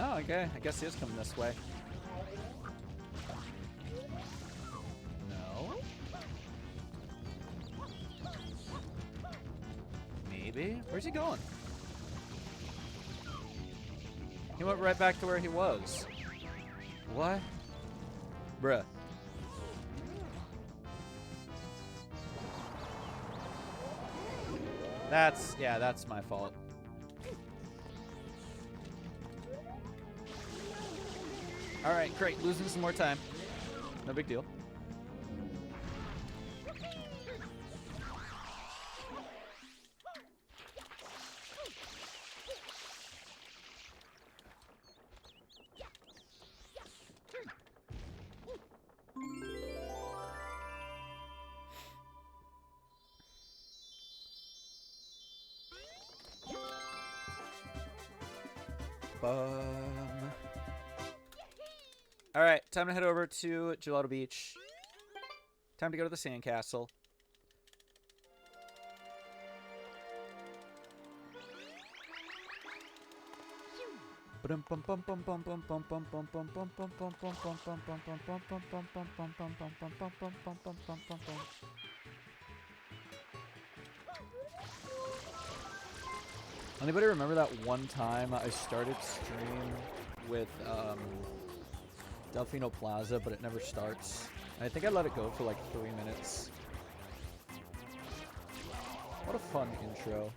Oh, okay. I guess he is coming this way. No? Maybe? Where's he going? He went right back to where he was. What? Bruh. That's my fault. Alright, great. Losing some more time. No big deal. Alright, time to head over to Gelato Beach. Time to go to the sandcastle. Anybody remember that one time I started stream with Delfino Plaza, but it never starts? I think I let it go for like 3 minutes. What a fun intro.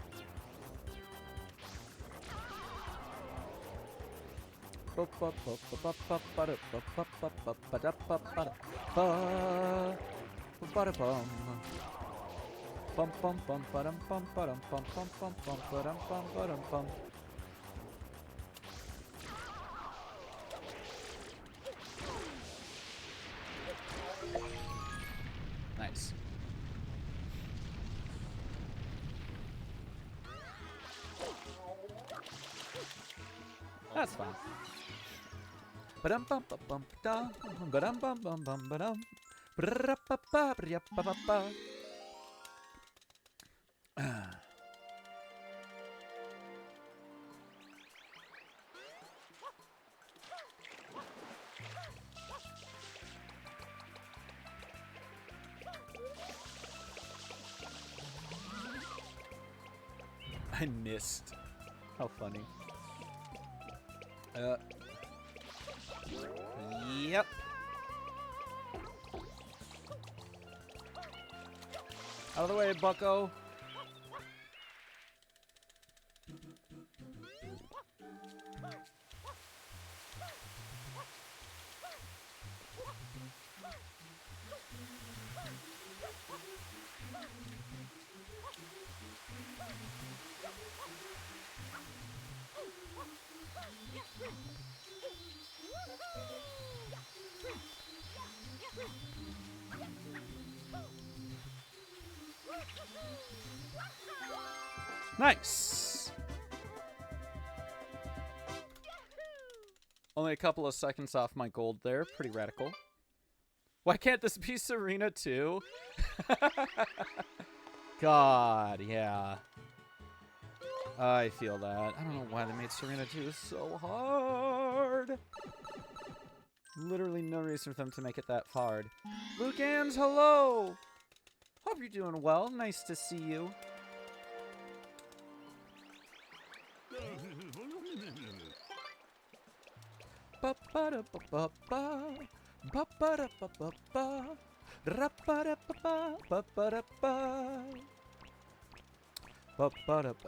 Nice. That's fine. Ba-dum bum bum bum dum ba-dum bum bum bum ba-dum ba-da-ba-ba-ba-ba-ba-ba. I missed. How funny. Yep. Out of the way, bucko. Nice. Only a couple of seconds off my gold there. Pretty radical. Why can't this be Serena too? God, yeah. I feel that. I don't know why they made Serena 2 so hard. Literally no reason for them to make it that hard. Lucans, hello! Hope you're doing well. Nice to see you.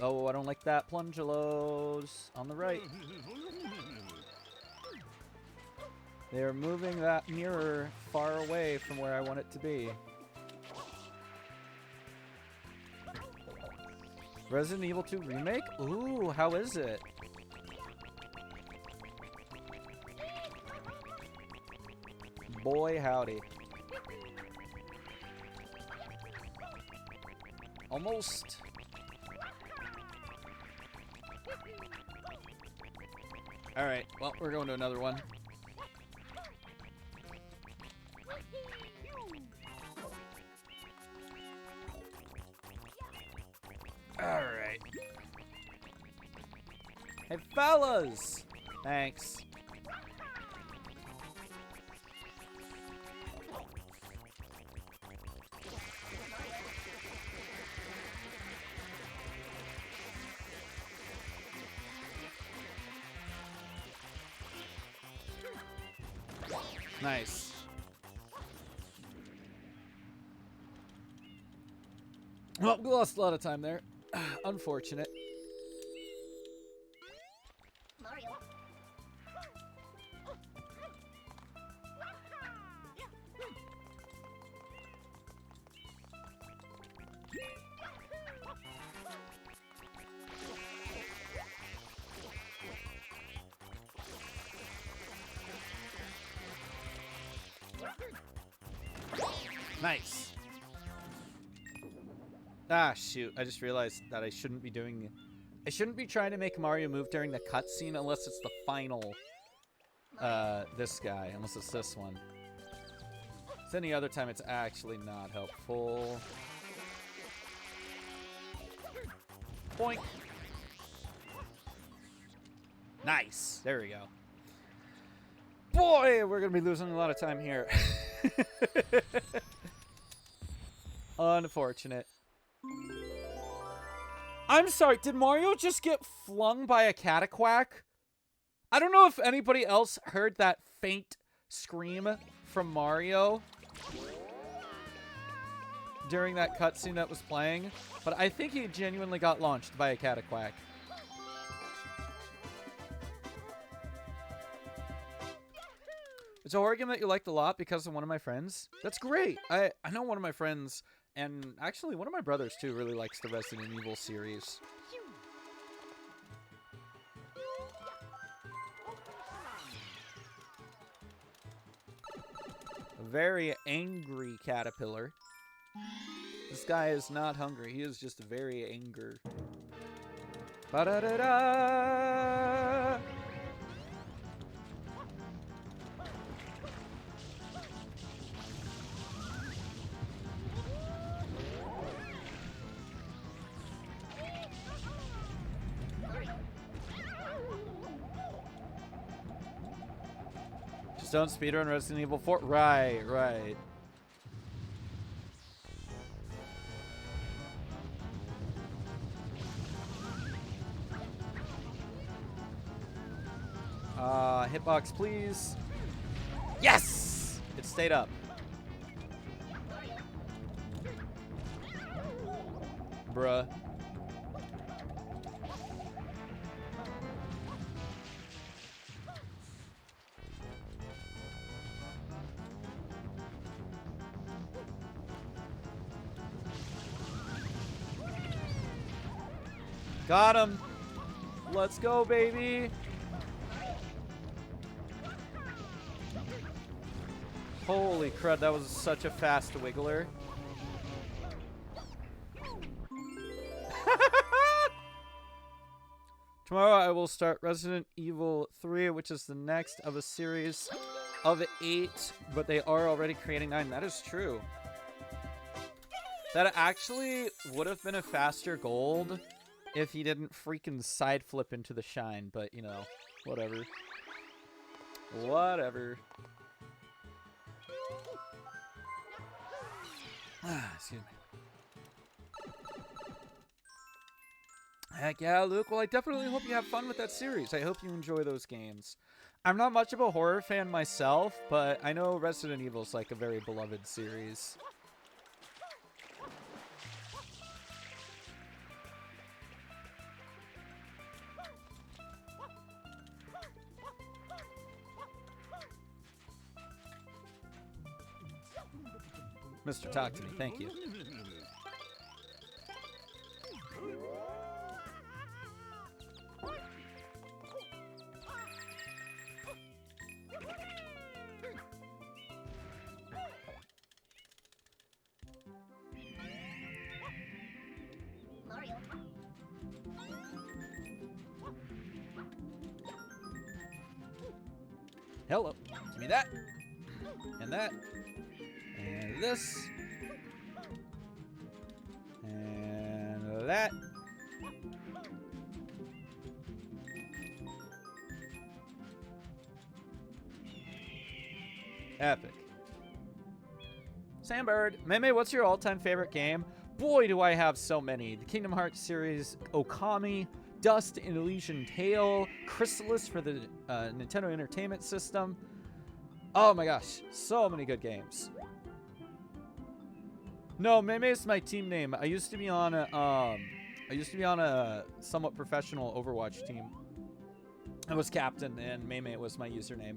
Oh, I don't like that. Plungelos on the right. They are moving that mirror far away from where I want it to be. Resident Evil 2 Remake? Ooh, how is it? Boy, howdy. Almost. Alright, well, we're going to another one. Alright. Hey, fellas! Thanks. Nice. Well, we lost a lot of time there. Unfortunate. Mario. Nice. Ah, shoot. I just realized that I shouldn't be doing... I shouldn't be trying to make Mario move during the cutscene unless it's the final... this guy. Unless it's this one. It's any other time, it's actually not helpful. Boink. Nice. There we go. Boy, we're going to be losing a lot of time here. Unfortunate. I'm sorry, did Mario just get flung by a cataquack? I don't know if anybody else heard that faint scream from Mario during that cutscene that was playing, but I think he genuinely got launched by a cataquack. It's a horror game that you liked a lot because of one of my friends. That's great. I know one of my friends, and actually one of my brothers too, really likes the Resident Evil series. A very angry caterpillar. This guy is not hungry. He is just very angry. Ba-da-da-da! Just don't speedrun Resident Evil 4. Right, right. Hitbox, please. Yes! It stayed up. Bruh. Got him. Let's go, baby. Holy crud, that was such a fast wiggler. Tomorrow I will start Resident Evil 3, which is the next of a series of 8, but they are already creating 9. That is true. That actually would have been a faster gold if he didn't freaking side flip into the shine, but you know, whatever. Whatever. Excuse me. Heck yeah, Luke. Well, I definitely hope you have fun with that series. I hope you enjoy those games. I'm not much of a horror fan myself, but I know Resident Evil's like a very beloved series. Mr. Talk to Me, thank you. Mario. Hello. Give me that. And that. And this. And that. Epic. Sandbird. Meme, what's your all-time favorite game? Boy, do I have so many. The Kingdom Hearts series, Okami, Dust and Elysian Tale, Chrysalis for the Nintendo Entertainment System. Oh my gosh, so many good games. No, Meme is my team name. I used to be on a somewhat professional Overwatch team. I was captain, and Meme was my username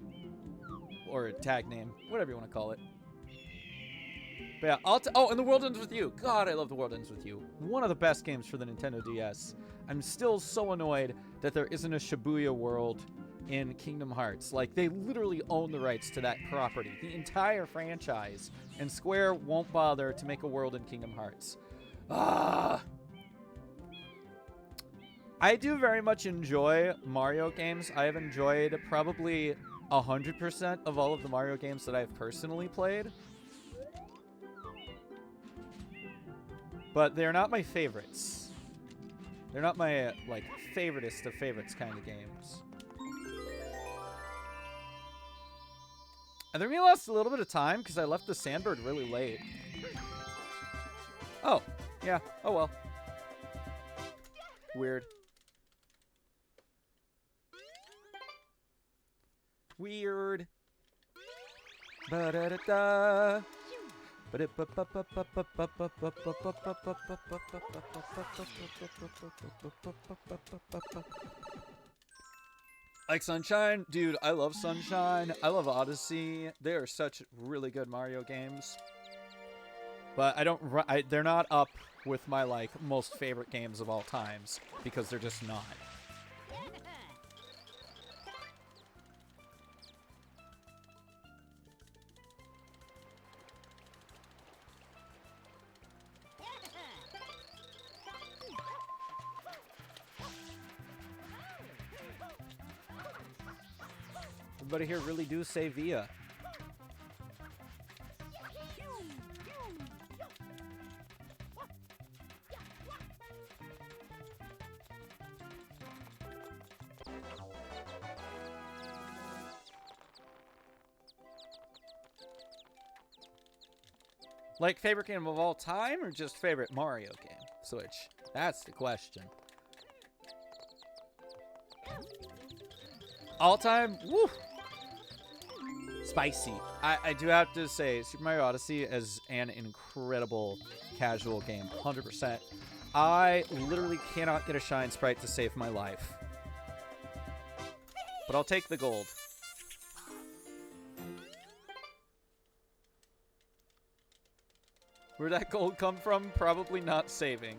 or tag name, whatever you want to call it. But yeah, oh, and The World Ends With You. God, I love The World Ends With You. One of the best games for the Nintendo DS. I'm still so annoyed that there isn't a Shibuya world in Kingdom Hearts. Like, they literally own the rights to that property, the entire franchise, and Square won't bother to make a world in Kingdom Hearts. Ah! I do very much enjoy Mario games. I have enjoyed probably 100% of all of the Mario games that I've personally played. But they're not my favorites. They're not my, like, favoritist of favorites kind of games. I think we lost a little bit of time because I left the Sandbird really late. Oh, yeah. Oh, well. Weird. Weird. Ba-da-da-da. Like Sunshine? Dude, I love Sunshine. I love Odyssey. They are such really good Mario games. But they're not up with my, like, most favorite games of all times. Because they're just not. Everybody here really do say Via. Like, favorite game of all time or just favorite Mario game? Switch. That's the question. All time? Woo! Spicy. I do have to say, Super Mario Odyssey is an incredible casual game. 100%. I literally cannot get a Shine Sprite to save my life. But I'll take the gold. Where'd that gold come from? Probably not saving.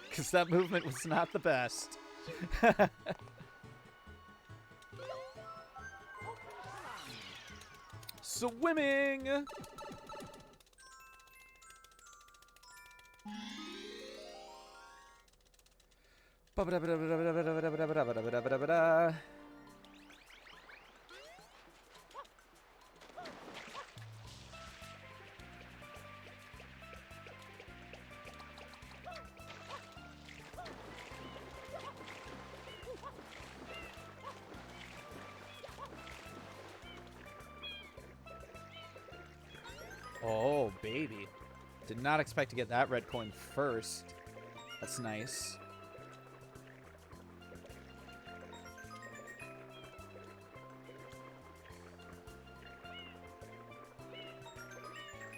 Because that movement was not the best. Swimming! Oh, baby. Did not expect to get that red coin first. That's nice.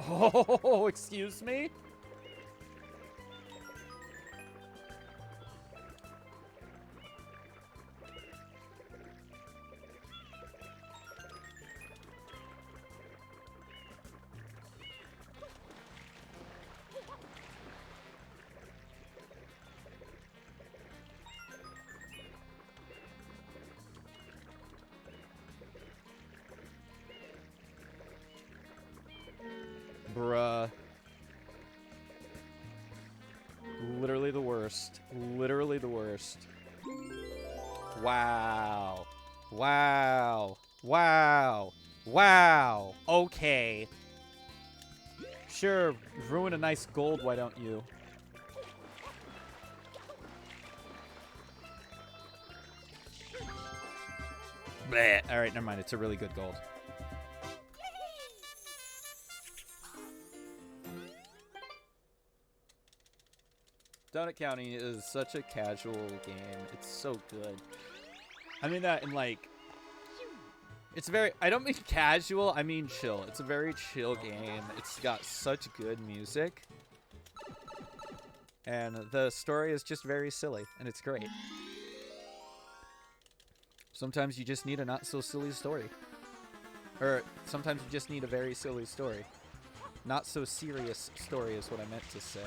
Oh, excuse me? Bruh. Literally the worst. Literally the worst. Wow. Wow. Wow. Wow. Okay. Sure, ruin a nice gold, why don't you? Bleh. Alright, never mind. It's a really good gold. Donut County is such a casual game. It's so good. I mean that in like... It's very... I don't mean casual, I mean chill. It's a very chill game. It's got such good music. And the story is just very silly. And it's great. Sometimes you just need a not-so-silly story. Or sometimes you just need a very silly story. Not so serious story is what I meant to say.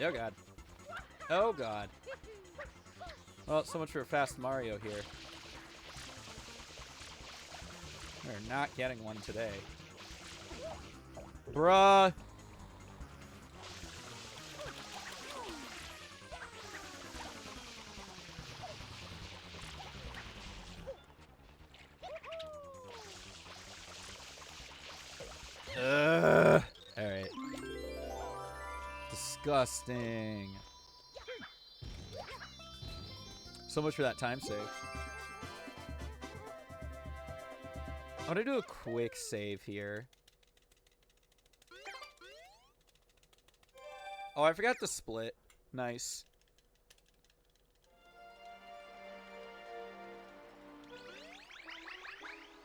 Oh god. Oh god. Well, so much for Fast Mario here. We're not getting one today. Bruh. Alright. Disgusting. So much for that time save. I'm gonna do a quick save here. Oh, I forgot to split. Nice.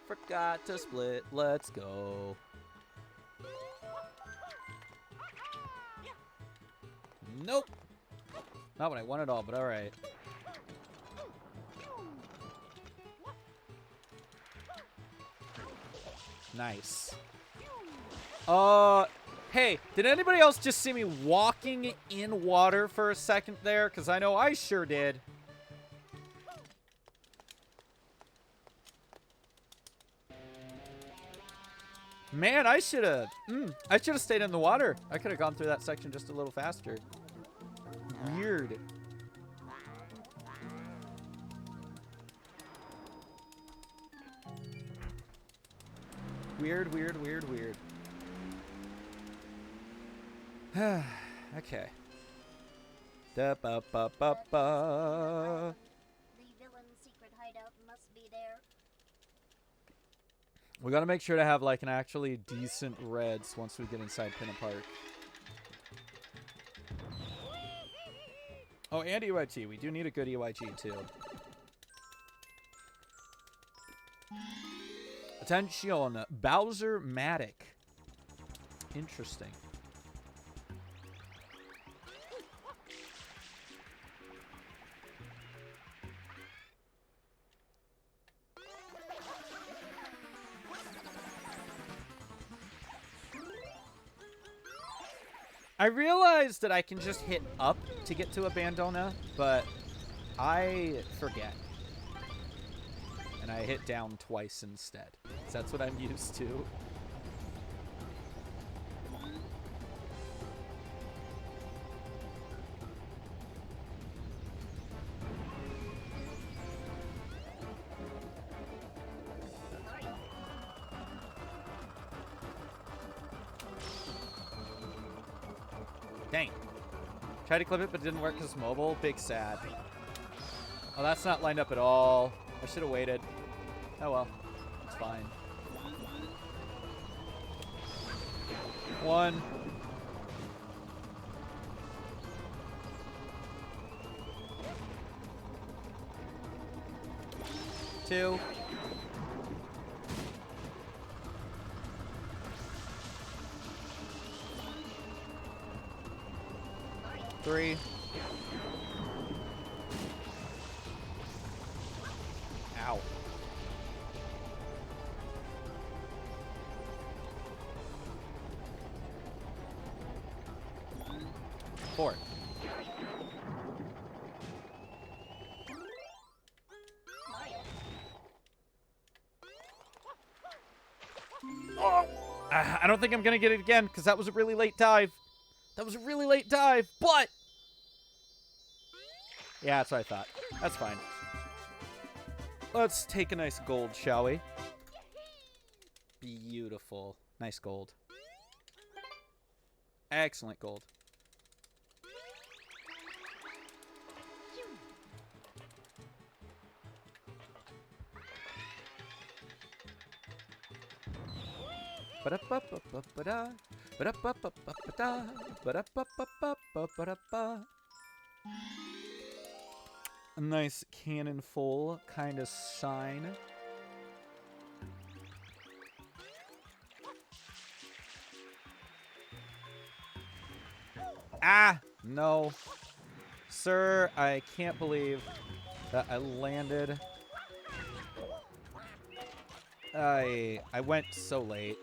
Forgot to split. Let's go. Nope. Not what I want at all, but alright. Nice. Hey, did anybody else just see me walking in water for a second there? Because I know I sure did. Man, I should have stayed in the water. I could have gone through that section just a little faster. Weird. Weird, weird, weird, weird. Okay. Da ba ba ba ba. The villain's secret hideout must be there. We gotta make sure to have like an actually decent reds once we get inside Pinna Park. Oh, and EYG. We do need a good EYG too. Attention, Bowser-matic. Interesting. I realized that I can just hit up to get to Abandona, but I forget. And I hit down twice instead. So that's what I'm used to. Dang. Tried to clip it, but it didn't work because mobile. Big sad. Oh, that's not lined up at all. I should have waited. Oh well. It's fine. One. 2. 3. Ow. 4. Oh! I don't think I'm gonna get it again, because that was a really late dive. That was a really late dive, but... Yeah, that's what I thought. That's fine. Let's take a nice gold, shall we? Beautiful. Nice gold. Excellent gold. Ba-da-ba-ba-ba-ba-da. Ba-da-ba-ba-ba-ba-da. Ba-da-ba-ba-ba-ba-ba-da-ba. A nice cannon full kind of sign. Ah! No. Sir, I can't believe that I landed. I went so late.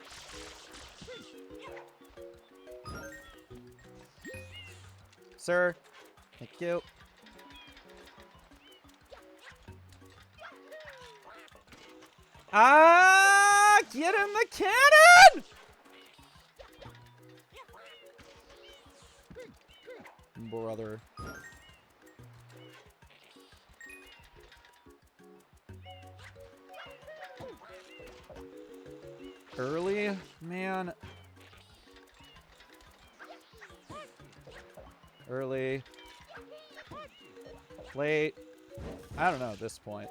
Sir, thank you. Ah! Get in the cannon! Brother. Early? Man. Early. Late. I don't know at this point.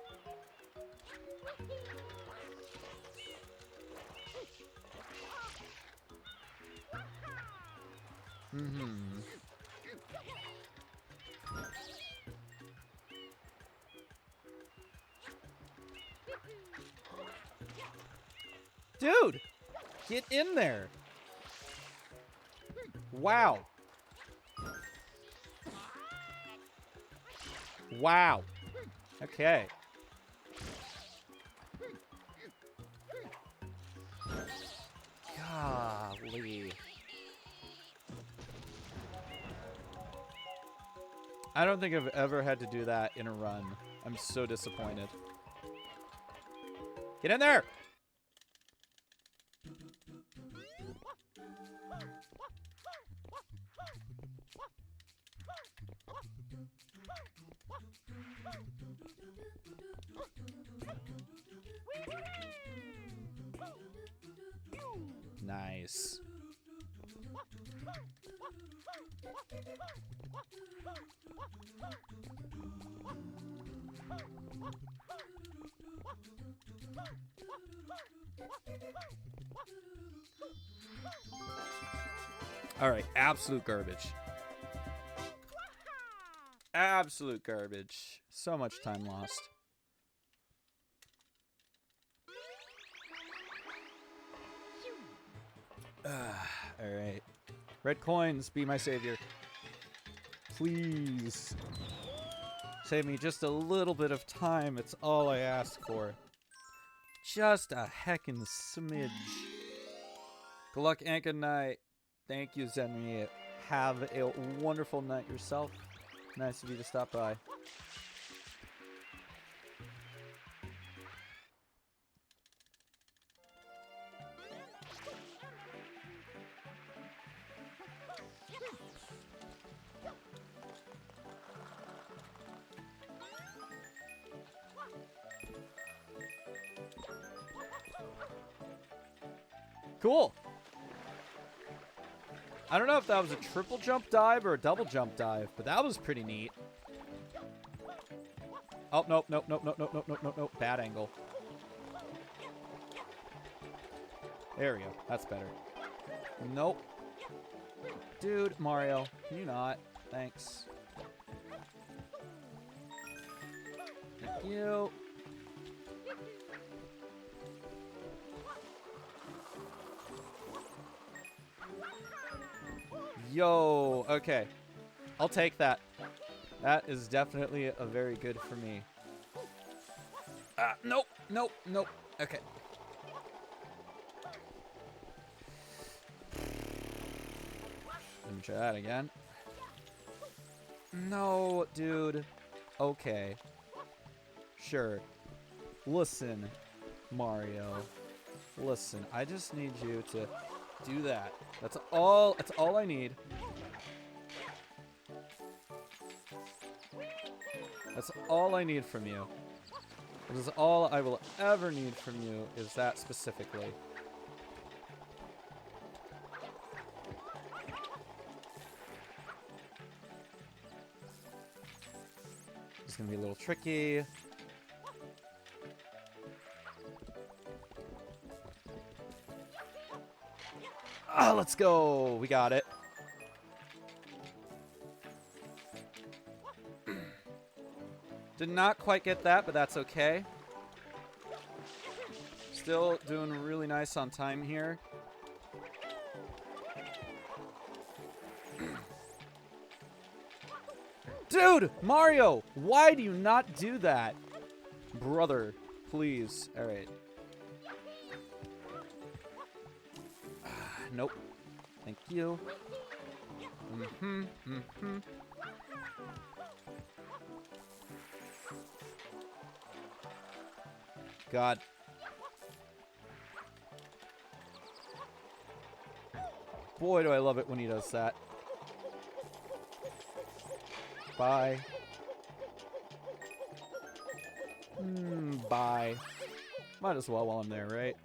Dude! Get in there! Wow. Wow. Okay. Golly. I don't think I've ever had to do that in a run. I'm so disappointed. Get in there! Nice. All right, absolute garbage. Absolute garbage. So much time lost. Alright. Red coins, be my savior. Please. Save me just a little bit of time. It's all I ask for. Just a heckin' smidge. Good luck and good night. Thank you, Zenri. Have a wonderful night yourself. Nice of you to stop by. Cool. I don't know if that was a triple jump dive or a double jump dive, but that was pretty neat. Oh, nope, nope, nope, nope, nope, nope, nope, nope, nope. Bad angle. There we go. That's better. Nope. Dude, Mario, can you not? Thanks. Thank you. Yo, okay. I'll take that. That is definitely a very good for me. Nope, nope, nope. Okay. Let me try that again. No, dude. Okay. Sure. Listen, Mario. Listen, I just need you to do that. That's all I need. That's all I need from you. This is all I will ever need from you, is that specifically. It's gonna be a little tricky. Ah, let's go. We got it. Did not quite get that, but that's okay. Still doing really nice on time here. Dude, Mario, why do you not do that? Brother, please. All right. Nope. Thank you. God. Boy, do I love it when he does that. Bye. Bye. Might as well while I'm there, right?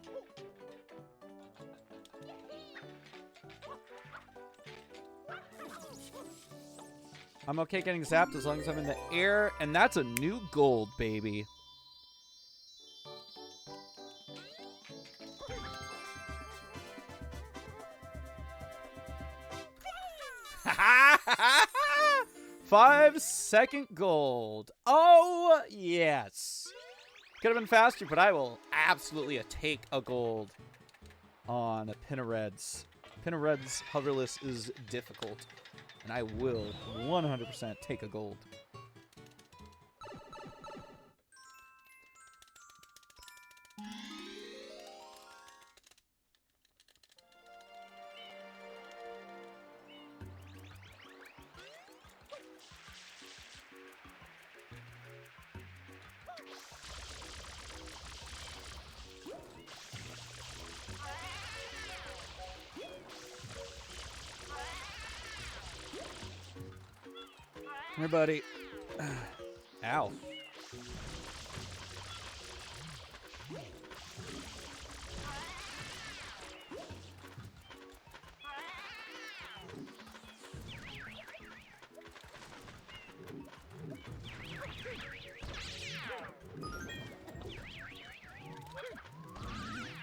I'm okay getting zapped as long as I'm in the air, and that's a new gold, baby. Five-second gold. Oh, yes. Could have been faster, but I will absolutely take a gold on Pinareds. Pinareds hoverless is difficult, and I will 100% take a gold. Here, buddy. Ow.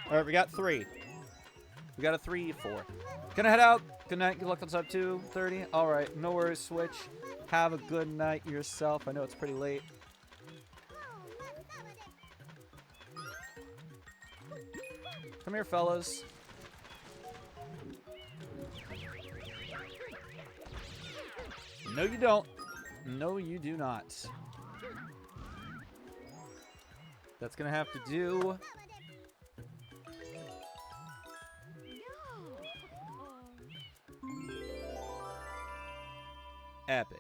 All right, we got 3. We got a 3-4. Gonna head out. Good night. Good luck on sub 2:30. All right, no worries. Switch. Have a good night yourself. I know it's pretty late. Come here, fellas. No, you don't. No, you do not. That's gonna have to do. Epic.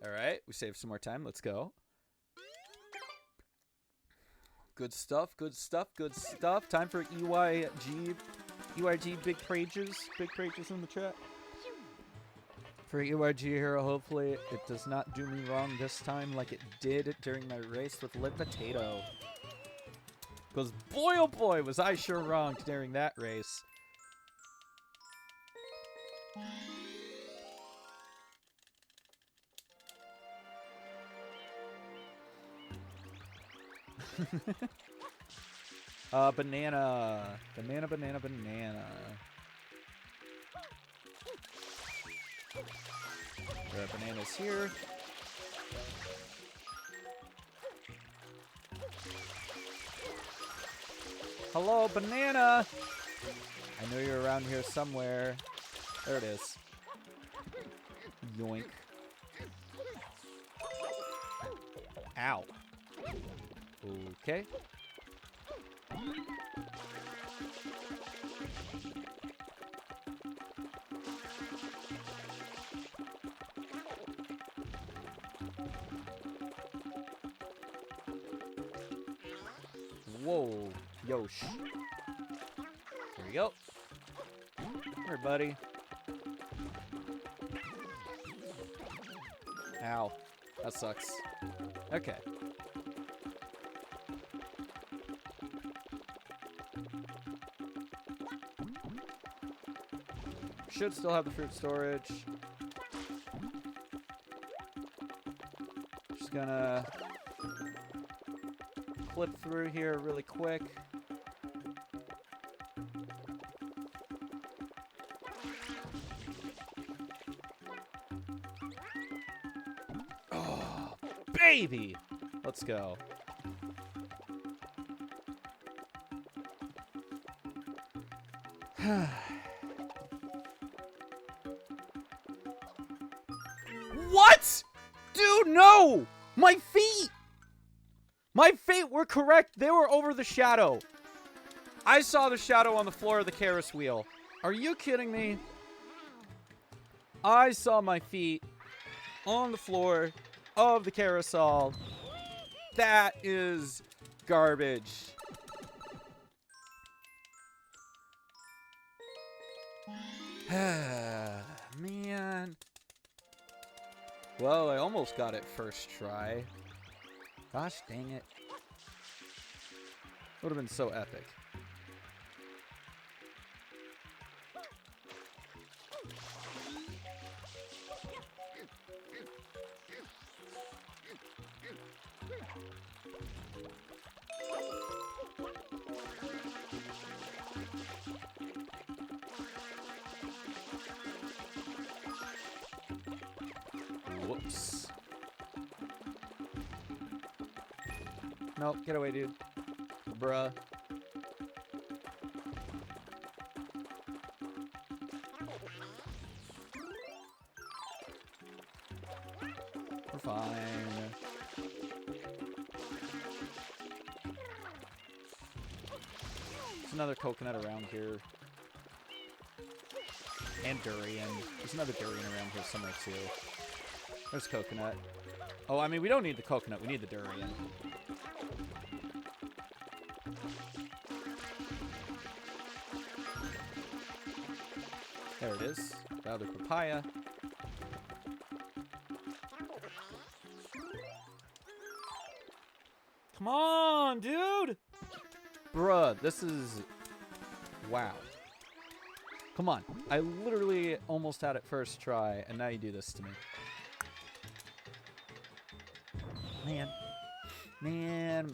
All right, we saved some more time. Let's go. Good stuff, good stuff, good stuff. Time for EYG. EYG big prages. Big prages in the chat. For EYG Hero, hopefully it does not do me wrong this time like it did during my race with Lit Potato. Because boy oh boy was I sure wrong during that race. Banana. Banana, banana, banana. There are bananas here. Hello, banana! I know you're around here somewhere. There it is. Yoink. Ow. Okay. Whoa. Yosh. There we go. Here, buddy. Ow. That sucks. Okay. Should still have the fruit storage. Just gonna flip through here really quick. Oh, baby! Let's go. What? Dude, no! My feet! My feet were correct. They were over the shadow. I saw the shadow on the floor of the Ferris wheel. Are you kidding me? I saw my feet on the floor of the carousel. That is garbage. Man. Well, I almost got it first try. Gosh dang it. Would have been so epic. Whoops. Nope, get away, dude. Bruh. We're fine. There's another coconut around here. And durian. There's another durian around here somewhere, too. There's coconut. Oh, I mean, we don't need the coconut. We need the durian. There it is. The other papaya. Come on, dude! Bruh, this is... Wow. Come on. I literally almost had it first try, and now you do this to me. Man. Man.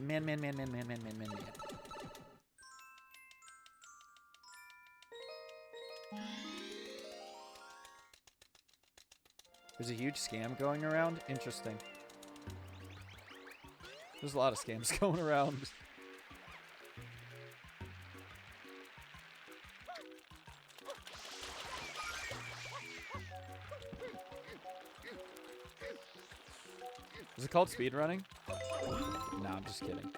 There's a huge scam going around? Interesting. There's a lot of scams going around. Is it called speedrunning? No, I'm just kidding.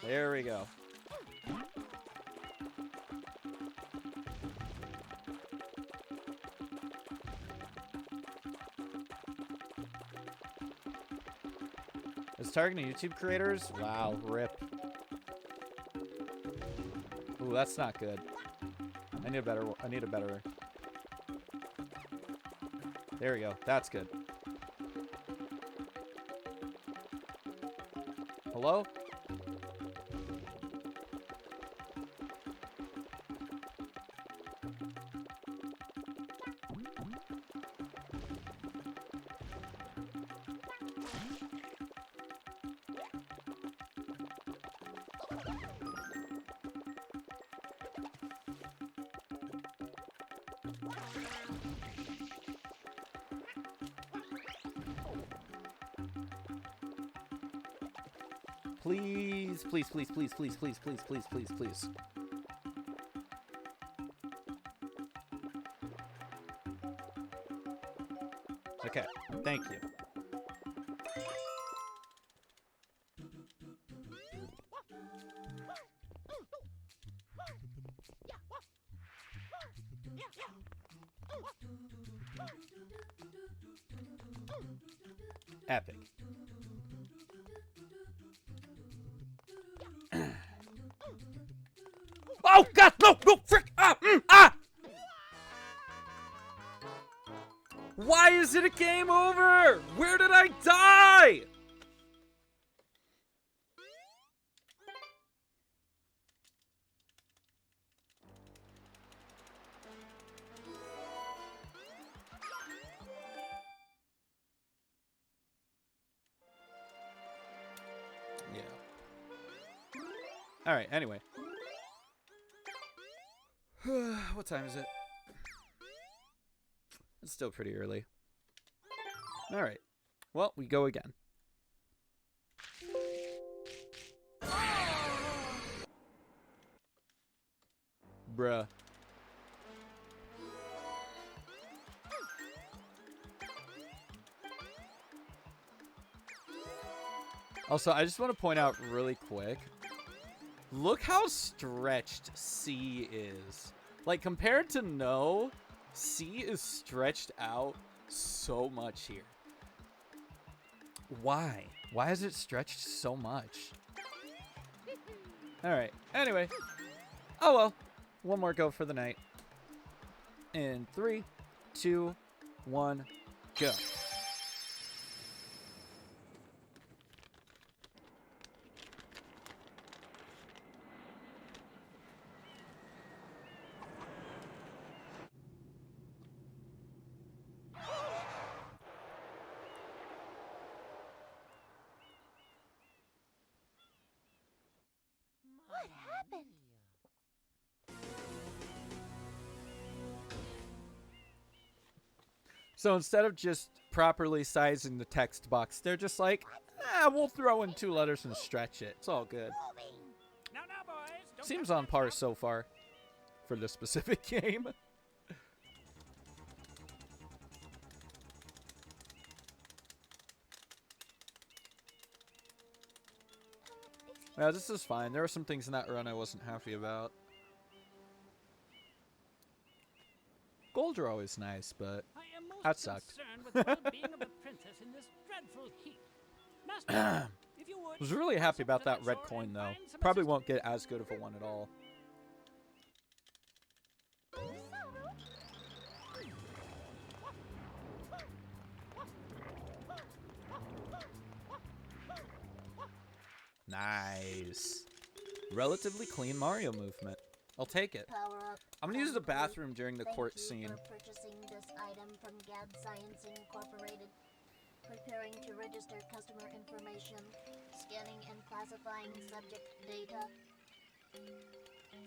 There we go. Is targeting YouTube creators? Wow, rip. Ooh, that's not good. I need a better. There we go. That's good. Hello? Please, please, please, please, please, please, please, please, please, please. Okay, thank you. Epic. Oh God! No! No! Frick! Ah! Ah! Why is it a game over? Where did I die? Yeah. All right. Anyway. What time is it? It's still pretty early. All right. Well, we go again. Bruh. Also, I just want to point out really quick. Look how stretched C is. Like, compared to No, C is stretched out so much here. Why? Why is it stretched so much? Alright, anyway. Oh well. One more go for the night. In 3, 2, 1, go. What happened? So instead of just properly sizing the text box, they're just like, we'll throw in 2 letters and stretch it. It's all good. Now, boys. Don't Seems get on par mixed so far for this specific game. Yeah, this is fine. There were some things in that run I wasn't happy about. Gold are always nice, but I am most that sucked. concerned with the well-being of the princess in this dreadful heat. Master, if you would, I was really cross happy over about to that red shore coin, and though. find some Probably assistance. won't get as good of a one at all. Nice. Relatively clean Mario movement. I'll take it. Power up. I'm gonna use the Complete. bathroom during the Thank court you scene. for purchasing this item from Gad Science Incorporated. Preparing to register customer information. Scanning and classifying subject data.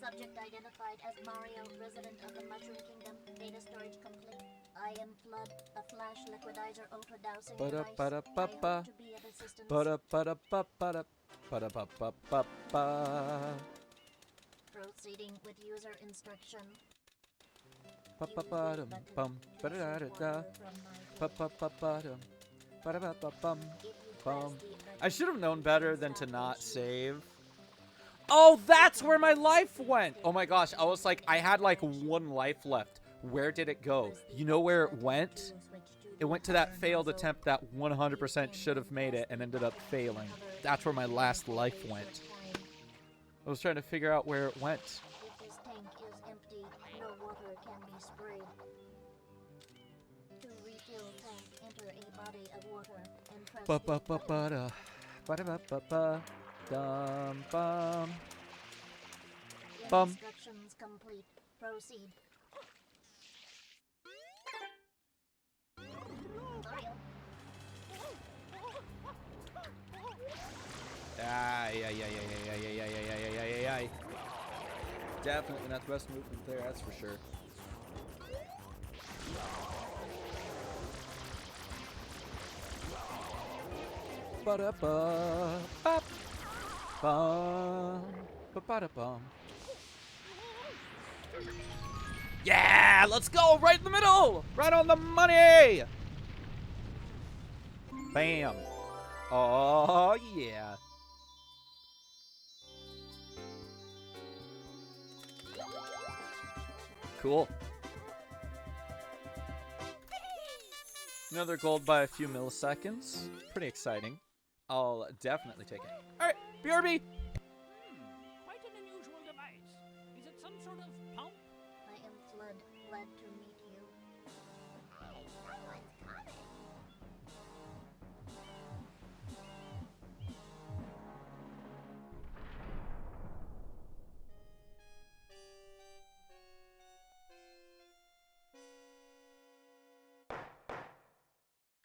Subject identified as Mario, resident of the Mushroom Kingdom. Data storage complete. I am Flood, a flash liquidizer auto-dowsing device. Ba-da-ba-da-ba-ba. I hope to be of assistance. Ba-da-ba-da-ba-ba-da. Ba-da-ba-ba-ba-ba. Proceeding with user instruction. Ba-ba-ba-dum, bum, ba-da-da-da-da. Ba-ba-ba-ba-dum, ba-da-ba-ba-bum, bum. I should have known better than to not save. Oh, that's where my life went! Oh my gosh, I was like, I had like 1 life left. Where did it go? You know where it went? It went to that failed attempt that 100% should have made it and ended up failing. That's where my last life went. I was trying to figure out where it went. If this tank is empty, no water can be sprayed. To refill tank, enter a body of water and press the button. Ba-ba-ba-ba-da. Ba-da-ba-ba-ba. Dum bum. Bum. Instructions complete. Proceed. Ah, yeah. Definitely not the best movement there, that's for sure. Ba-da-ba-bop. Bum, ba-ba-da-bum. Yeah, let's go right in the middle, right on the money. Bam. Oh yeah. Cool. Another gold by a few milliseconds. Pretty exciting. I'll definitely take it. All right, BRB. Quite an unusual device. Is it some sort of pump? I am Flood, glad to meet you. Someone's coming.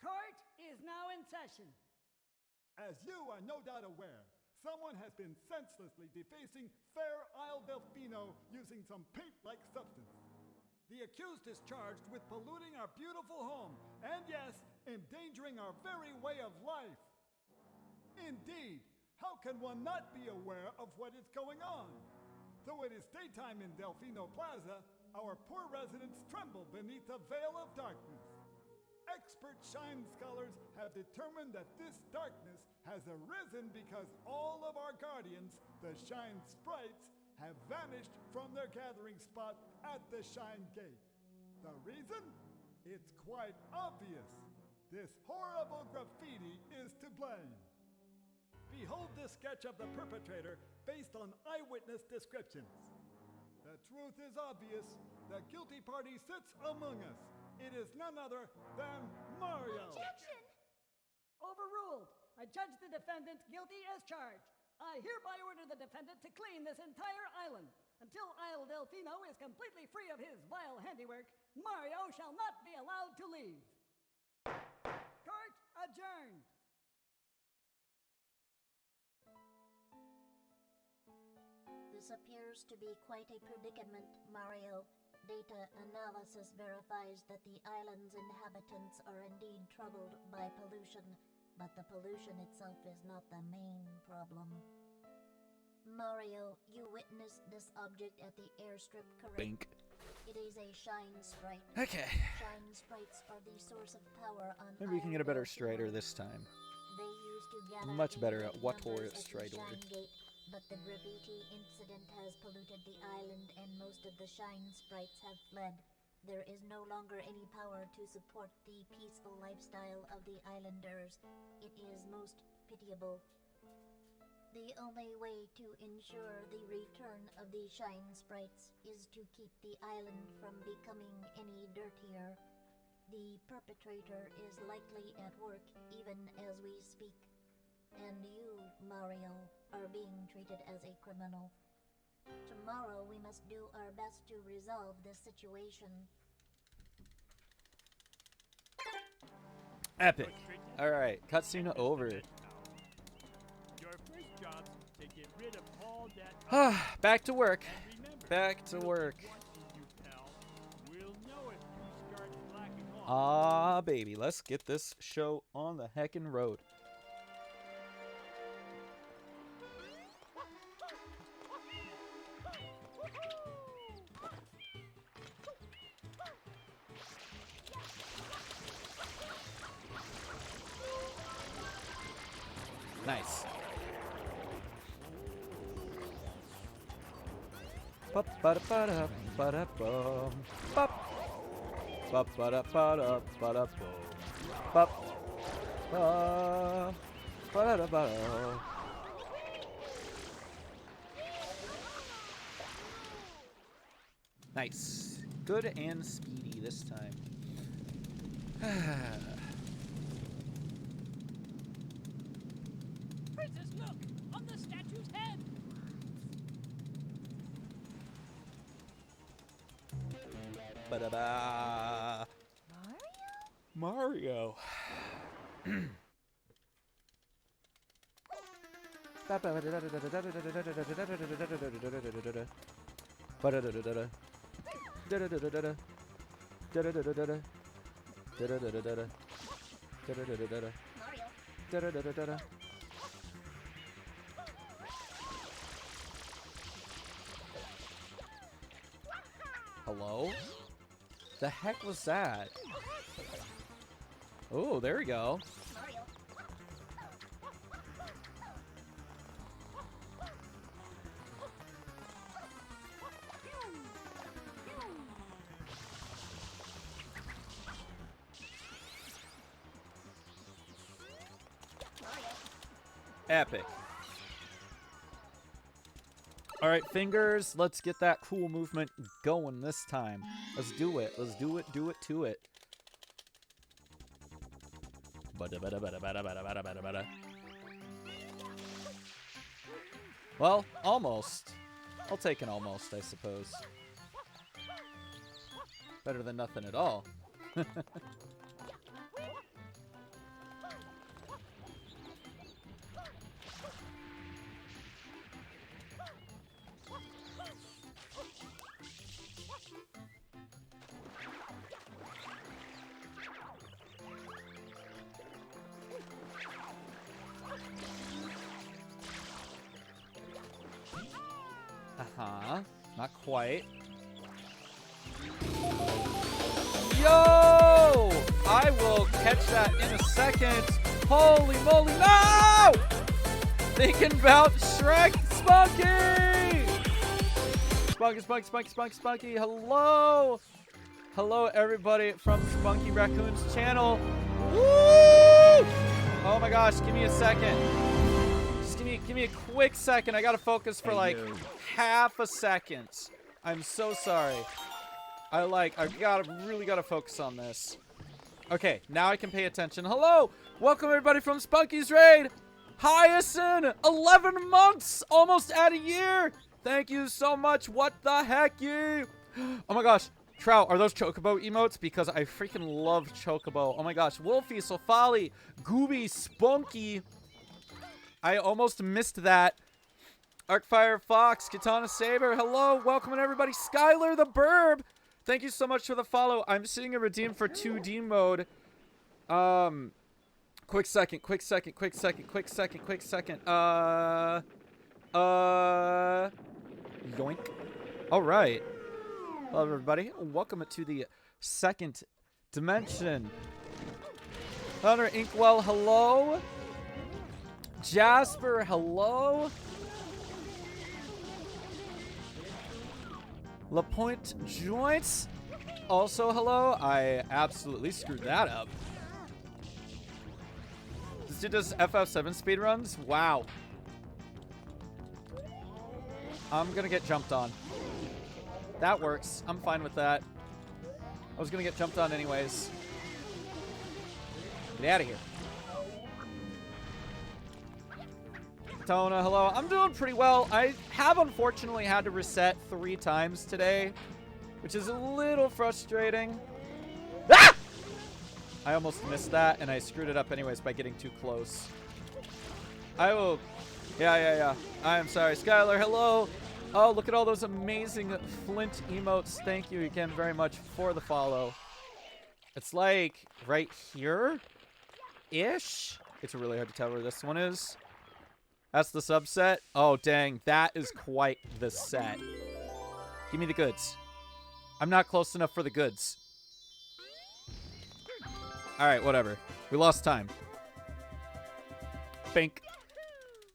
Court is now in session. As you are no doubt aware, someone has been senselessly defacing fair Isle Delfino using some paint-like substance. The accused is charged with polluting our beautiful home and, yes, endangering our very way of life. Indeed, how can one not be aware of what is going on? Though it is daytime in Delfino Plaza, our poor residents tremble beneath a veil of darkness. Expert shine scholars have determined that this darkness has arisen because all of our guardians, the shine sprites, have vanished from their gathering spot at the shine gate. The reason? It's quite obvious. This horrible graffiti is to blame. Behold this sketch of the perpetrator based on eyewitness descriptions. The truth is obvious. The guilty party sits among us. It is none other than Mario. Objection! Overruled. I judge the defendant guilty as charged. I hereby order the defendant to clean this entire island. Until Isle Delfino is completely free of his vile handiwork, Mario shall not be allowed to leave. Court adjourned. This appears to be quite a predicament, Mario. Data analysis verifies that the island's inhabitants are indeed troubled by pollution, but the pollution itself is not the main problem. Mario, you witnessed this object at the airstrip, correct? Bink. It is a shine sprite. Okay. Shine sprites are the source of power on Maybe we can get a better Isle strider Delfino. this time. They used to gather Much in better great at what numbers Taurus at the Strider. Shine Gate, but the graffiti incident has polluted the island and most of the shine sprites have fled. There is no longer any power to support the peaceful lifestyle of the islanders. It is most pitiable. The only way to ensure the return of the shine sprites is to keep the island from becoming any dirtier. The perpetrator is likely at work even as we speak. And you, Mario, are being treated as a criminal. Tomorrow we must do our best to resolve this situation. Epic. Alright, cutscene over. Your first job's to get rid of all that. Back to work. And remember, Back to we'll be work. watching you, pal. We'll know if you start slacking off. Ah, baby, let's get this show on the heckin' road. Nice. Bop ba da ba da ba da bum. Bop. Bop ba da ba da ba da bum. Bop. Ba. Ba da da ba da. Nice. Good and speedy this time. Princess, look! On the statue's head! Ba-da-ba. Mario? Mario, Hello? The heck was that? Oh, there we go. Epic. Alright, fingers, let's get that cool movement going this time. Let's do it. Let's do it to it. Well, almost. I'll take an almost, I suppose. Better than nothing at all. Not quite. Yo! I will catch that in a second. Holy moly, no! Thinking about Shrek, Spunky! Spunky. Hello! Hello, everybody from Spunky Raccoon's channel. Woo! Oh my gosh, give me a second. Give me a quick second. I gotta focus for like half a second. I'm so sorry. I really gotta focus on this. Okay, now I can pay attention. Hello! Welcome everybody from Spunky's Raid! Hyacinth! 11 months! Almost at a year! Thank you so much. What the heck, you? Oh my gosh. Trout, are those Chocobo emotes? Because I freaking love Chocobo. Oh my gosh. Wolfie, Sofali, Gooby, Spunky. I almost missed that. Arcfire Fox, Katana Saber, hello, welcome everybody. Skylar the Burb, thank you so much for the follow. I'm seeing a redeem for 2D mode. Quick second. Yoink. All right. Hello, everybody. Welcome to the second dimension. Hunter Inkwell, hello. Jasper, hello. LaPointe Joints, also hello. I absolutely screwed that up. This dude does FF7 speedruns? Wow. I'm gonna get jumped on. That works. I'm fine with that. I was gonna get jumped on anyways. Get out of here. Katona, hello. I'm doing pretty well. I have unfortunately had to reset 3 times today, which is a little frustrating. Ah! I almost missed that, and I screwed it up anyways by getting too close. I will... Yeah. I am sorry. Skylar, hello. Oh, look at all those amazing Flint emotes. Thank you again very much for the follow. It's like right here-ish. It's really hard to tell where this one is. That's the subset. Oh, dang. That is quite the set. Give me the goods. I'm not close enough for the goods. Alright, whatever. We lost time. Bink.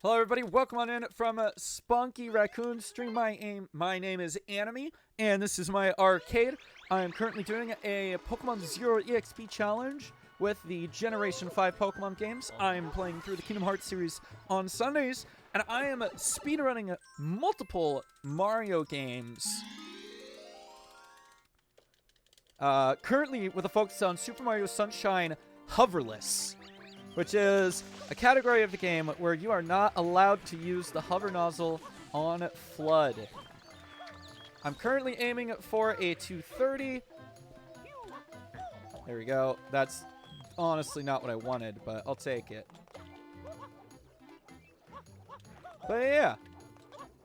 Hello, everybody. Welcome on in from Spunky Raccoon stream. My name is Anime, and this is my arcade. I am currently doing a Pokemon Zero EXP challenge with the Generation 5 Pokemon games. I'm playing through the Kingdom Hearts series on Sundays, and I am speedrunning multiple Mario games. Currently with a focus on Super Mario Sunshine Hoverless, which is a category of the game where you are not allowed to use the hover nozzle on Flood. I'm currently aiming for a 230. There we go. That's honestly not what I wanted, but I'll take it. But yeah.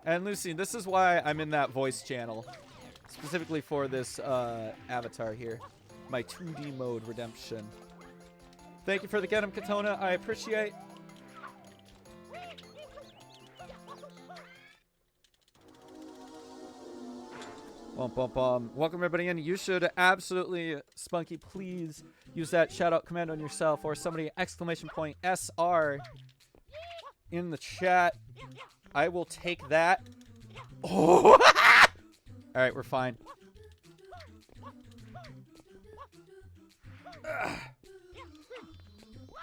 And Lucy, this is why I'm in that voice channel. Specifically for this avatar here. My 2D mode redemption. Thank you for the get 'em, Katona. I appreciate. Bum, bum, bum. Welcome everybody in. You should absolutely, Spunky, please use that shout out command on yourself or somebody exclamation point SR in the chat. I will take that. Oh! All right, we're fine.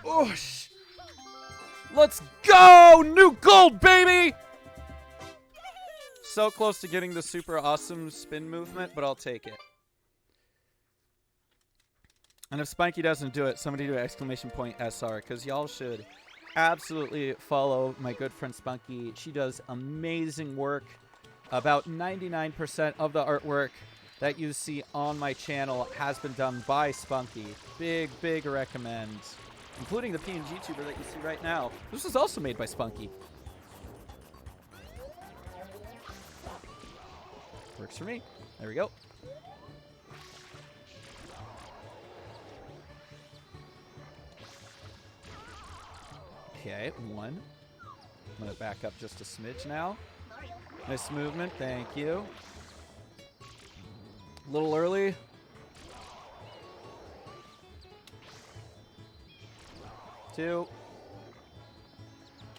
Oh, let's go! New gold, baby! So close to getting the super awesome spin movement, but I'll take it. And if Spiky doesn't do it, somebody do exclamation point SR, because y'all should absolutely follow my good friend Spunky. She does amazing work. About 99% of the artwork that you see on my channel has been done by Spunky. Big, big recommend. Including the PNG tuber that you see right now. This was also made by Spunky. Works for me. There we go. Okay, one. I'm going to back up just a smidge now. Nice movement, thank you. A little early. Two.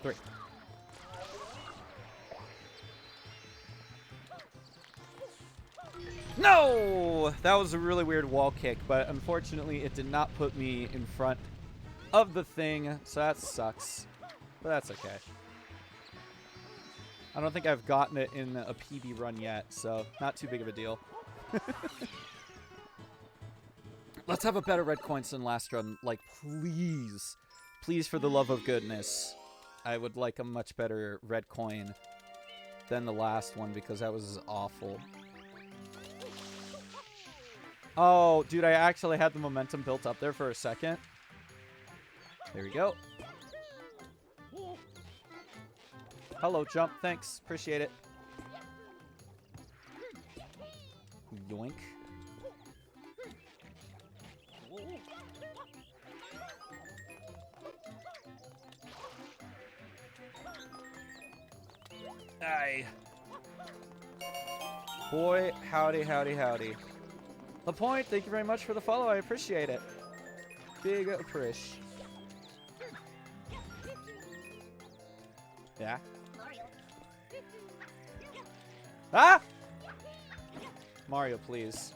Three. No! That was a really weird wall kick, but unfortunately it did not put me in front of the thing, so that sucks. But that's okay. I don't think I've gotten it in a PB run yet, so not too big of a deal. Let's have a better red coins than last run. Like, please. Please, for the love of goodness. I would like a much better red coin than the last one because that was awful. Oh, dude, I actually had the momentum built up there for a second. There we go. Hello, jump. Thanks. Appreciate it. Yoink. Aye. Boy, howdy, howdy, howdy. The Point, thank you very much for the follow. I appreciate it. Big appreciate. Yeah. Ah! Mario, please.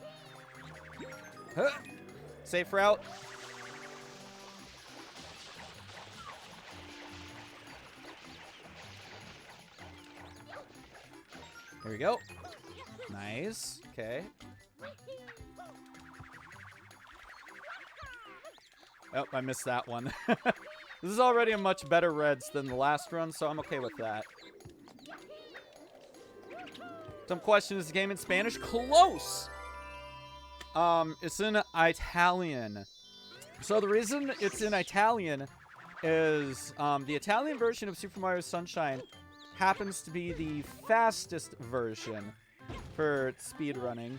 Huh. Safe route. There we go. Nice. Okay. Oh, I missed that one. This is already a much better Reds than the last run, so I'm okay with that. Some question, is the game in Spanish? Close! It's in Italian. So the reason it's in Italian is the Italian version of Super Mario Sunshine happens to be the fastest version for speedrunning.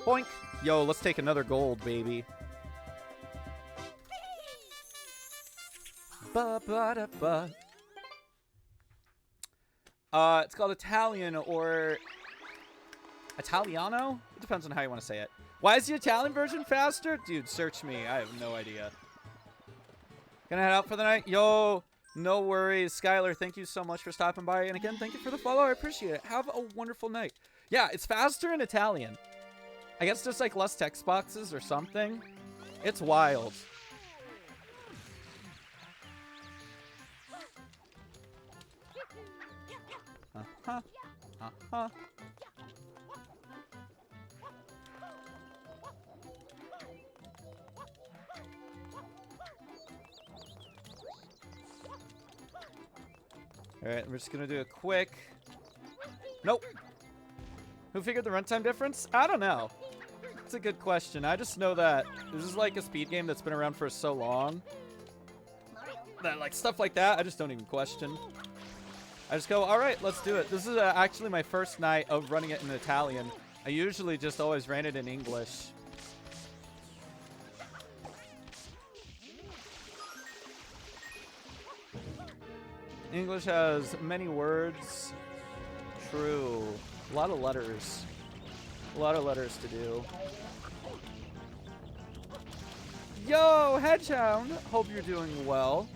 Boink! Yo, let's take another gold, baby. Ba-ba-da-ba. It's called Italian or Italiano? It depends on how you want to say it. Why is the Italian version faster? Dude, search me. I have no idea. Gonna head out for the night? Yo, no worries. Skylar, thank you so much for stopping by. And again, thank you for the follow. I appreciate it. Have a wonderful night. Yeah, it's faster in Italian. I guess just like less text boxes or something. It's wild. Uh-huh. Uh-huh. Alright, we're just gonna do a quick... Nope. Who figured the runtime difference? I don't know. It's a good question. I just know that this is like a speed game that's been around for so long that like stuff like that, I just don't even question. I just go, all right, let's do it. This is actually my first night of running it in Italian. I usually just always ran it in English. English has many words. True. A lot of letters. A lot of letters to do. Yo, Hedgehound! Hope you're doing well.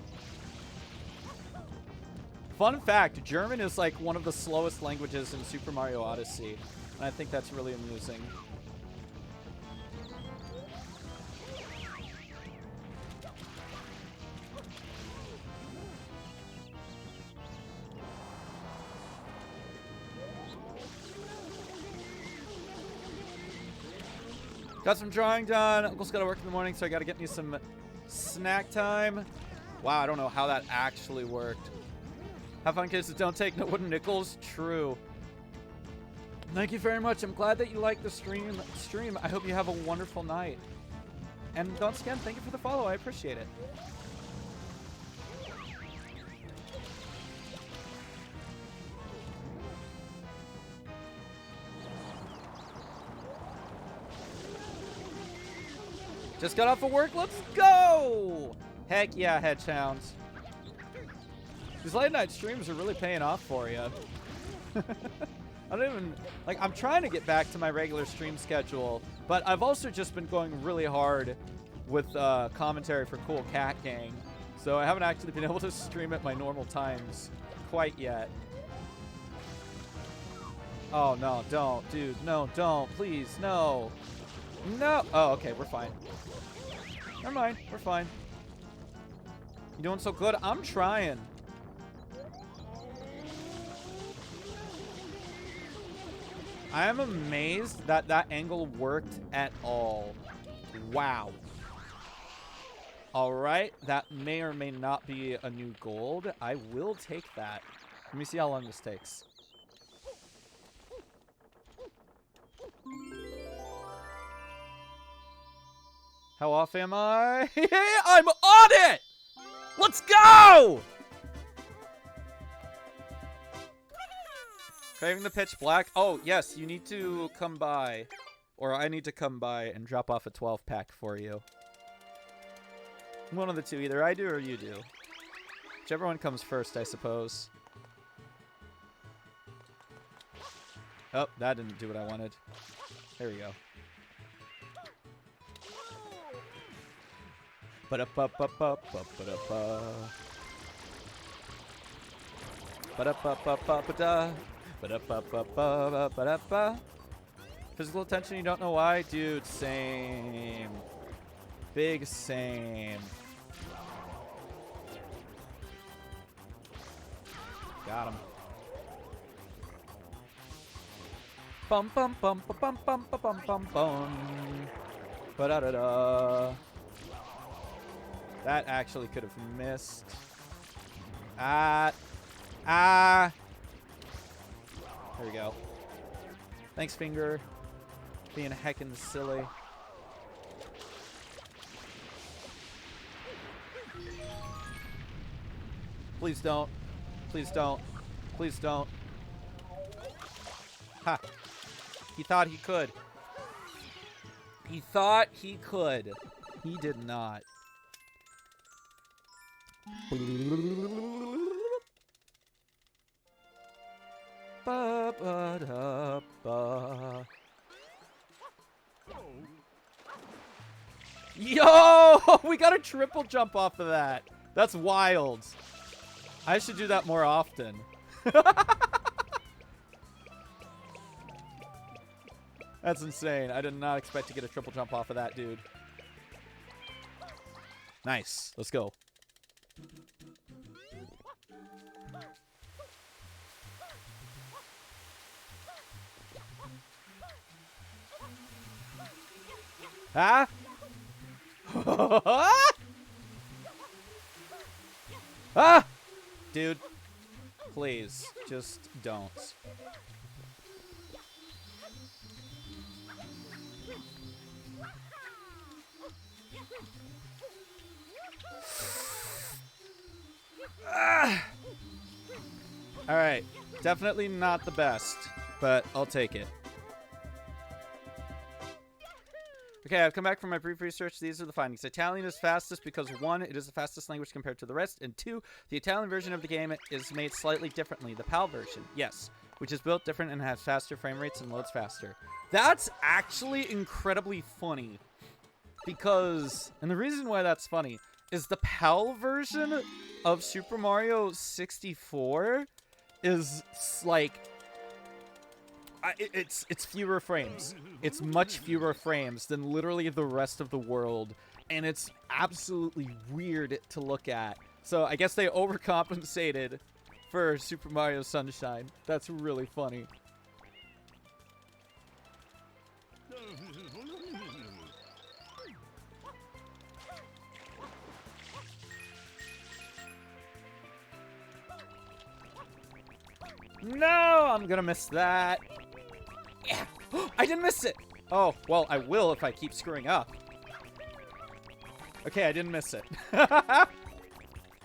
Fun fact, German is like one of the slowest languages in Super Mario Odyssey. And I think that's really amusing. Got some drawing done. Uncle's got to work in the morning, so I got to get me some snack time. Wow, I don't know how that actually worked. Have fun, kids. Don't take no wooden nickels. True. Thank you very much. I'm glad that you liked the stream. I hope you have a wonderful night. And once again, thank you for the follow. I appreciate it. Just got off of work. Let's go! Heck yeah, Hedgehounds. These late night streams are really paying off for you. I don't even, like, I'm trying to get back to my regular stream schedule, but I've also just been going really hard with commentary for Cool Cat Gang. So I haven't actually been able to stream at my normal times quite yet. Oh, no, don't. Dude, no, don't. Please, no. No. Oh, okay, we're fine. Never mind, we're fine. You doing so good? I'm trying. I am amazed that that angle worked at all. Wow. All right, that may or may not be a new gold. I will take that. Let me see how long this takes. How off am I? I'm on it! Let's go! Craving the pitch black? Oh, yes, you need to come by. Or I need to come by and drop off a 12-pack for you. One of the two. Either I do or you do. Whichever one comes first, I suppose. Oh, that didn't do what I wanted. There we go. Ba-da-ba-ba-ba-ba-ba-da-ba. Ba-da-ba-ba-ba-ba-da. Ba-da-ba-ba-ba-ba-ba-da-ba. Physical attention, you don't know why? Dude, same. Big same. Got him. Bum bum bum bum bum bum bum bum bum. Ba-da-da-da. That actually could have missed. There we go. Thanks, Finger. Being heckin' silly. Please don't. Please don't. Please don't. Ha. He thought he could. He thought he could. He did not. Ba ba da ba. Yo! We got a triple jump off of that. That's wild. I should do that more often. That's insane. I did not expect to get a triple jump off of that, dude. Nice. Let's go. Ah! Ah! Dude, please, just don't. Ah! All right, definitely not the best, but I'll take it. Okay, I've come back from my brief research. These are the findings. Italian is fastest because 1, it is the fastest language compared to the rest, and 2, the Italian version of the game is made slightly differently. The PAL version, yes, which is built different and has faster frame rates and loads faster. That's actually incredibly funny because, and the reason why that's funny is the PAL version of Super Mario 64 is like, it's fewer frames. It's much fewer frames than literally the rest of the world, and it's absolutely weird to look at. So I guess they overcompensated for Super Mario Sunshine. That's really funny. No, I'm gonna miss that. Yeah, I didn't miss it. Oh, well, I will if I keep screwing up. Okay, I didn't miss it. I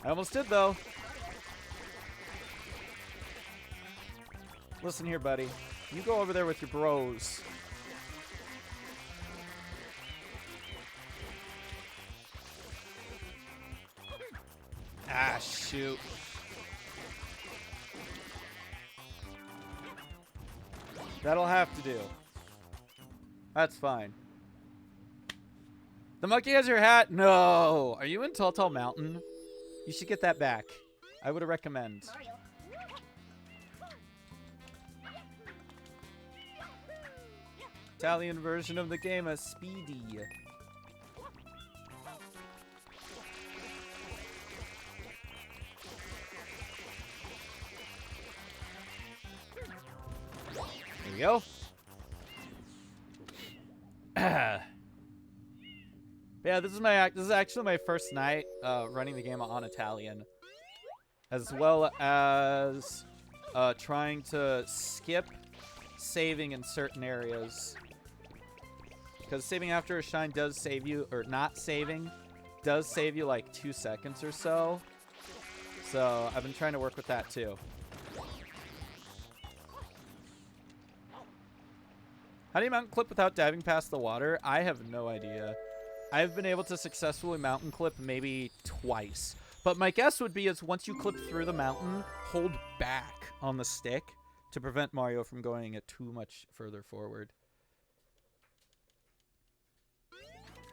almost did, though. Listen here, buddy. You go over there with your bros. Ah, shoot. That'll have to do. That's fine. The monkey has your hat? No. Are you in Tall Tall Mountain? You should get that back. I would recommend. Italian version of the game is speedy. There we go. Yeah, this is actually my first night running the game on Italian, as well as trying to skip saving in certain areas, because saving after a shine does save you, or not saving does save you like 2 seconds or so. So I've been trying to work with that too. How do you mountain clip without diving past the water? I have no idea. I've been able to successfully mountain clip maybe twice. But my guess would be is once you clip through the mountain, hold back on the stick to prevent Mario from going too much further forward.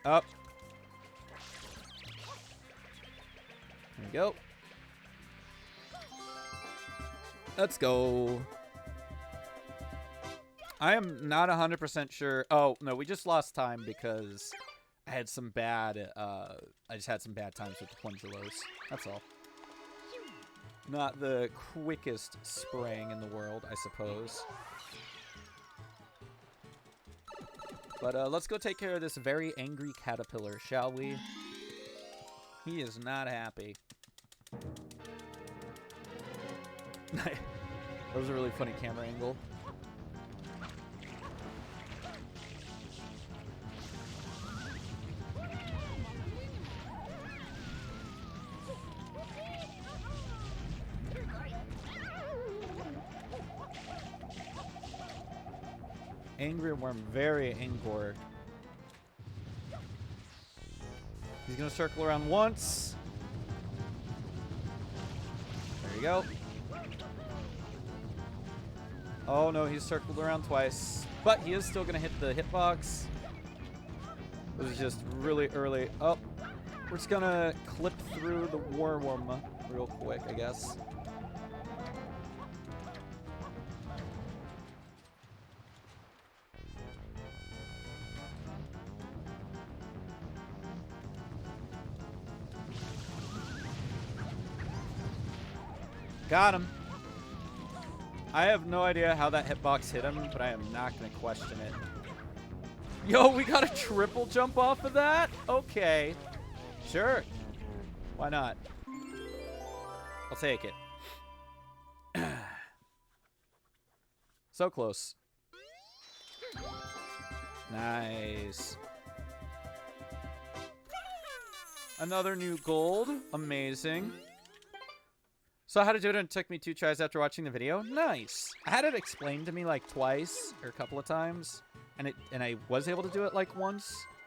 Up. There we go. Let's go. I am not 100% sure. Oh, no, we just lost time because I had some bad, I just had some bad times with the plungeros. That's all. Not the quickest spraying in the world, I suppose. But let's go take care of this very angry caterpillar, shall we? He is not happy. That was a really funny camera angle. Angry worm, very angor. He's gonna circle around once. There you go. Oh no, he's circled around twice. But he is still gonna hit the hitbox. It was just really early. Oh, we're just gonna clip through the worm real quick, I guess. Got him. I have no idea how that hitbox hit him, but I am not going to question it. Yo, we got a triple jump off of that? Okay. Sure. Why not? I'll take it. So close. Nice. Another new gold. Amazing. So how to do it, and it took me 2 tries after watching the video. Nice. I had it explained to me like twice or a couple of times, and I was able to do it like once.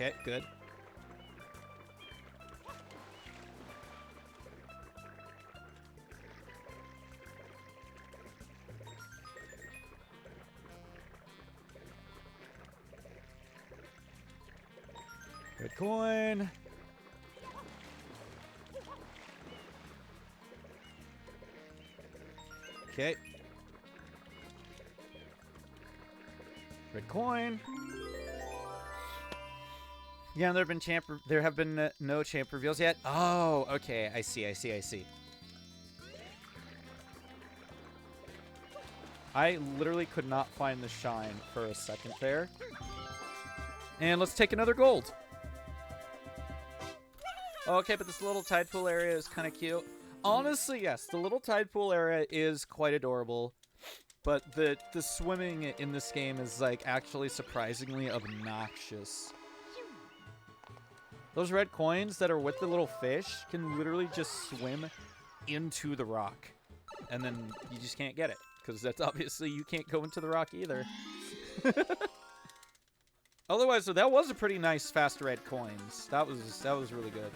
Okay, good. Red coin. Okay. Red coin. Yeah, there have been no champ reveals yet. Oh, okay. I see. I literally could not find the shine for a second there. And let's take another gold. Okay, but this little tide pool area is kind of cute. Honestly, yes, the little tide pool area is quite adorable. But the swimming in this game is, like, actually surprisingly obnoxious. Those red coins that are with the little fish can literally just swim into the rock. And then you just can't get it. Because that's obviously you can't go into the rock either. Otherwise, so that was a pretty nice fast red coins. That was really good.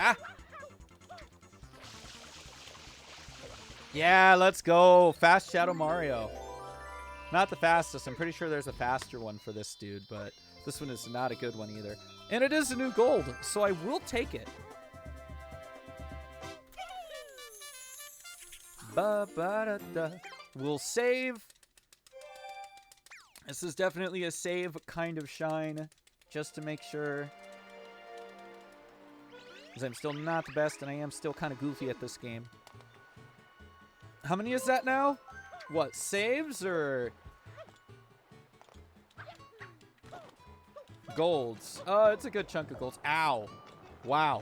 Ah! Yeah, let's go. Fast Shadow Mario. Not the fastest. I'm pretty sure there's a faster one for this dude, but this one is not a good one either. And it is a new gold, so I will take it. Ba-ba-da-da. We'll save. This is definitely a save kind of shine, just to make sure. Because I'm still not the best, and I am still kind of goofy at this game. How many is that now? What, saves or golds? Oh, it's a good chunk of golds. Ow. Wow.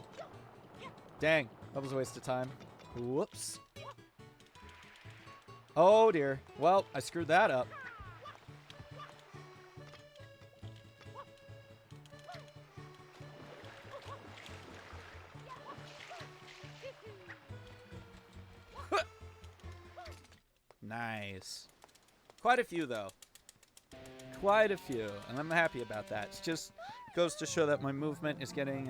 Dang, that was a waste of time. Whoops. Oh, dear. Well, I screwed that up. Nice. Quite a few, though. Quite a few. And I'm happy about that. It just goes to show that my movement is getting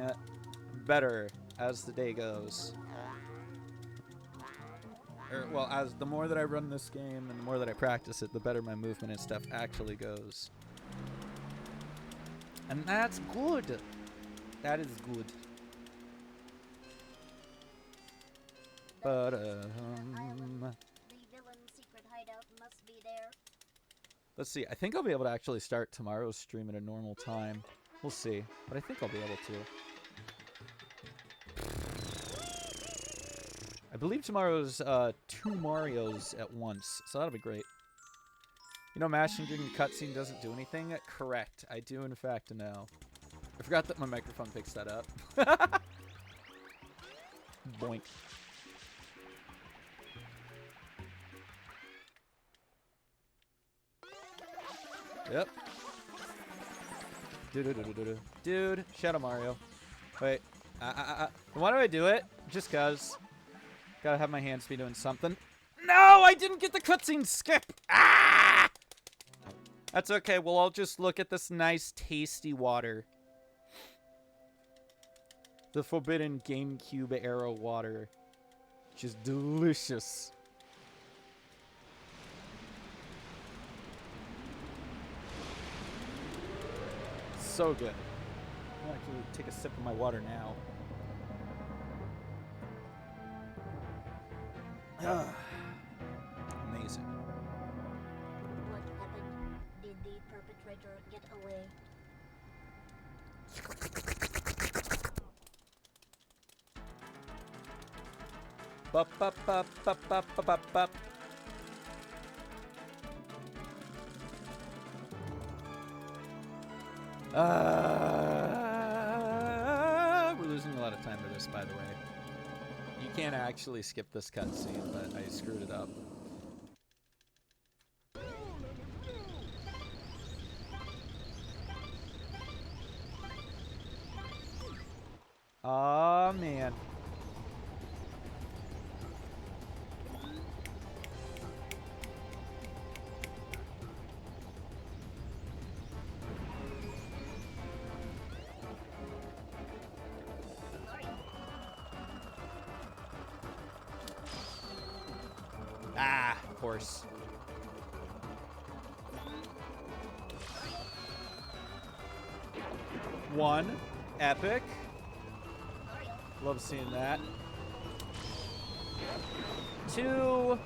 better as the day goes. Well, as the more that I run this game and the more that I practice it, the better my movement and stuff actually goes. And that's good. That is good. But, Must be there. let's see. I think I'll be able to actually start tomorrow's stream at a normal time. We'll see. But I think I'll be able to. I believe tomorrow's 2 Marios at once. So that'll be great. You know, mashing during the cutscene doesn't do anything? Correct. I do, in fact, know. I forgot that my microphone picks that up. Boink. Yep. Dude, Shadow Mario. Wait. Why do I do it? Just cause. Gotta have my hands be doing something. No, I didn't get the cutscene skip. Ah! That's okay. We'll all just look at this nice, tasty water. The forbidden GameCube era water. Which is delicious. So good. I'll actually take a sip of my water now. Amazing. What happened? Did the perpetrator get away? Bup, bup, bup, bup, bup, bup, bup, bup. We're losing a lot of time for this, by the way. You can't actually skip this cutscene, but I screwed it up. Oh, man. Ah, of course. One. Epic. Love seeing that. Two.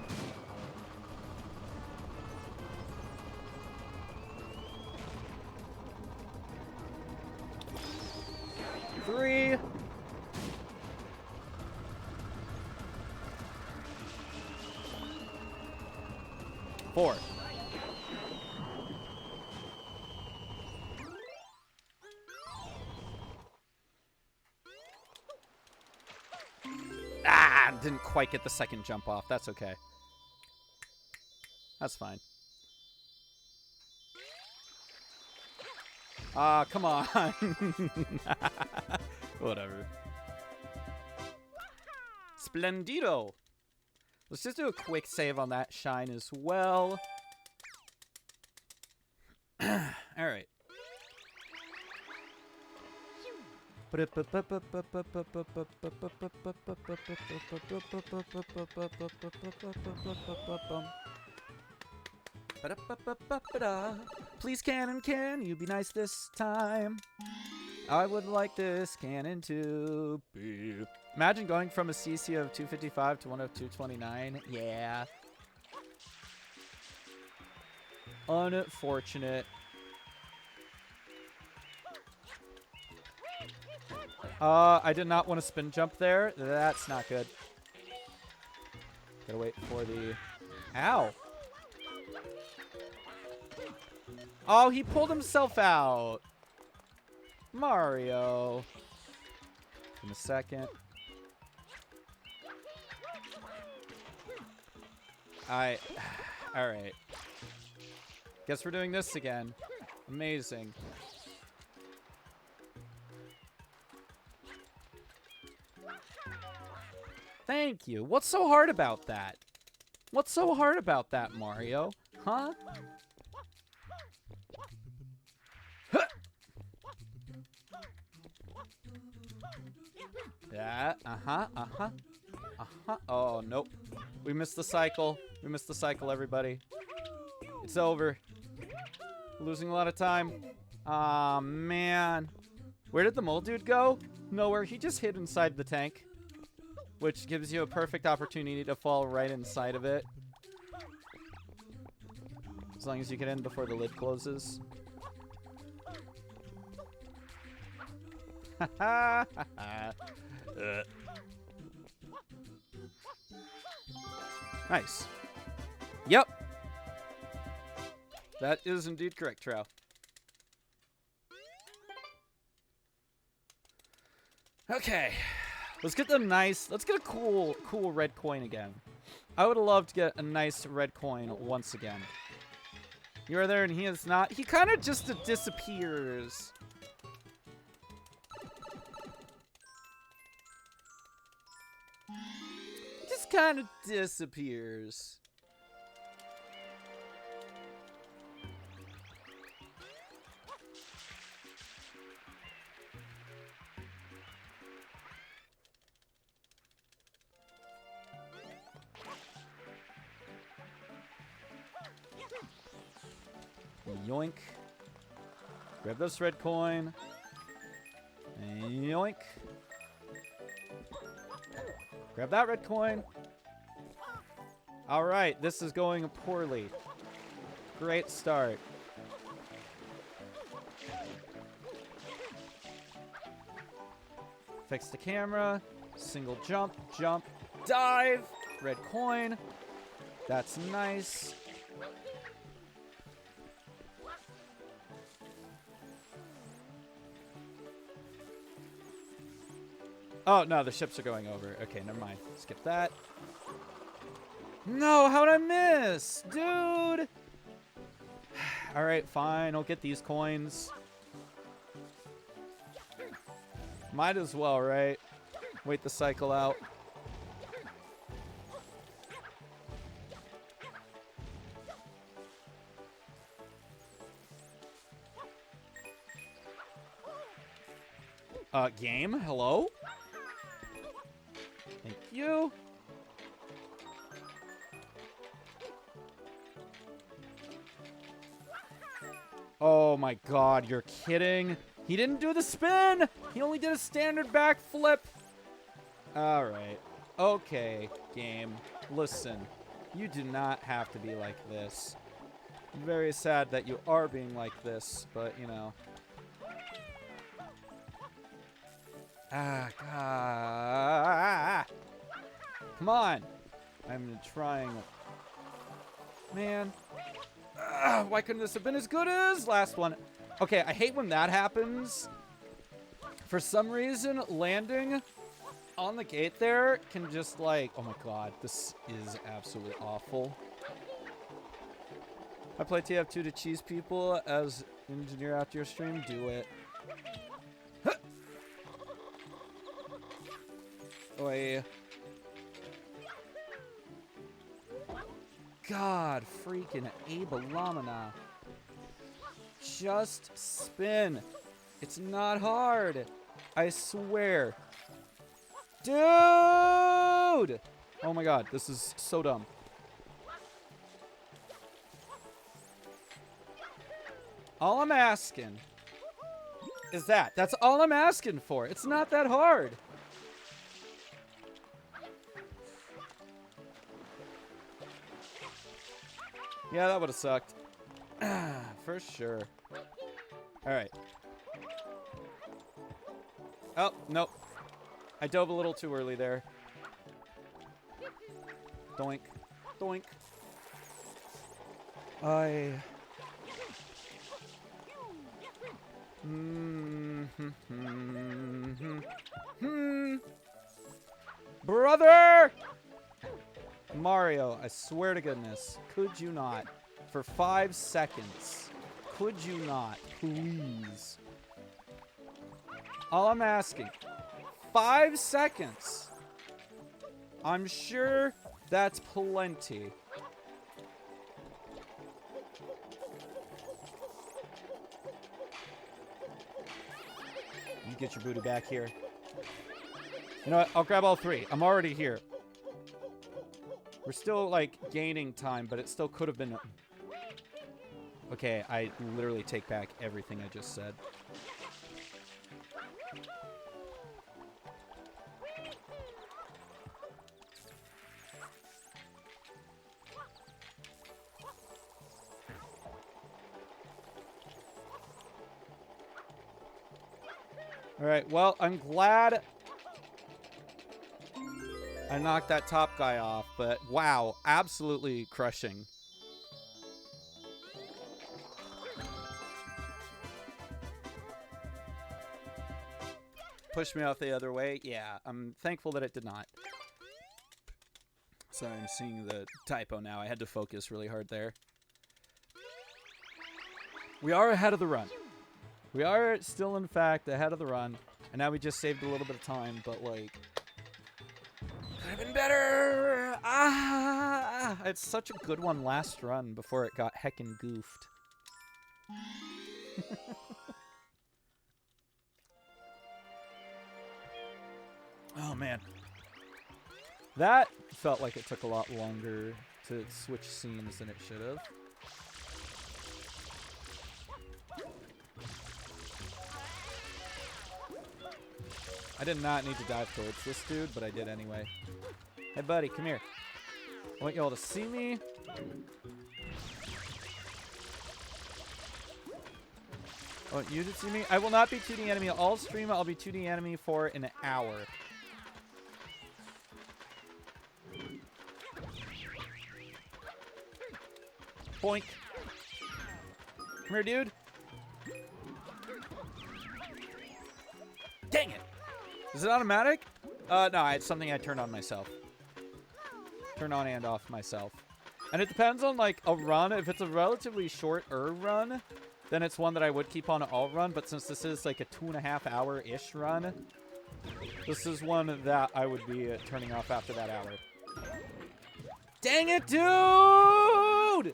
Three. Four. Ah, didn't quite get the second jump off. That's okay. That's fine. Ah, come on. Whatever. Splendido. Let's just do a quick save on that shine as well. All right. Please, Cannon, can you be nice this time? I would like this cannon to be. Imagine going from a CC of 255 to one of 229. Yeah. Unfortunate. I did not want to spin jump there. That's not good. Gotta wait for the... Ow! Oh, he pulled himself out. Mario. In a second. Alright. Guess we're doing this again. Amazing. Thank you. What's so hard about that? What's so hard about that, Mario? Huh? Yeah, Oh, nope. We missed the cycle. We missed the cycle, everybody. It's over. Losing a lot of time. Aw, man. Where did the mole dude go? Nowhere. He just hid inside the tank. Which gives you a perfect opportunity to fall right inside of it. As long as you get in before the lid closes. Nice. Yep. That is indeed correct, Trow. Okay. Let's get let's get a cool red coin again. I would have loved to get a nice red coin once again. You are there and he is not. He kind of just disappears. Just kind of disappears. Yoink. Grab this red coin. Yoink. Grab that red coin. Alright, this is going poorly. Great start. Fix the camera. Single jump, jump, dive. Red coin. That's nice. Oh, no, the ships are going over. Okay, never mind. Skip that. No, how'd I miss? Dude! Alright, fine. I'll get these coins. Might as well, right? Wait the cycle out. Game? Hello? Thank you. Oh my god, you're kidding. He didn't do the spin! He only did a standard backflip. Alright. Okay, game. Listen, you do not have to be like this. I'm very sad that you are being like this, but, you know. Come on. I'm trying. Man. Why couldn't this have been as good as last one? Okay, I hate when that happens. For some reason, landing on the gate there can just like... Oh my god, this is absolutely awful. I play TF2 to cheese people as engineer after your stream. Do it. Oi. God, freaking Abelamina. Just spin. It's not hard. I swear. Dude! Oh my god, this is so dumb. All I'm asking is that. That's all I'm asking for. It's not that hard. Yeah, that would have sucked. For sure. Alright. Oh, nope. I dove a little too early there. Doink. Doink. Brother! Mario, I swear to goodness, could you not, for 5 seconds, could you not, please? All I'm asking, 5 seconds. I'm sure that's plenty. You get your booty back here. You know what? I'll grab all 3. I'm already here. We're still, like, gaining time, but it still could have been... Okay, I literally take back everything I just said. Alright, well, I'm glad I knocked that top guy off, but wow, absolutely crushing. Pushed me out the other way. Yeah, I'm thankful that it did not. Sorry, I'm seeing the typo now. I had to focus really hard there. We are ahead of the run. We are still, in fact, ahead of the run. And now we just saved a little bit of time, but, like... Could have been better! Ah! It's such a good one last run before it got heckin' goofed. Oh, man. That felt like it took a lot longer to switch scenes than it should have. I did not need to dive towards this dude, but I did anyway. Hey, buddy, come here. I want you all to see me. I want you to see me. I will not be 2D enemy all stream. I'll be 2D enemy for an hour. Boink. Come here, dude. Dang it. Is it automatic? No, it's something I turned on myself. Turn on and off myself. And it depends on, like, a run. If it's a relatively shorter run, then it's one that I would keep on an alt run. But since this is like a 2.5 hour-ish run, this is one that I would be turning off after that hour. Dang it, dude!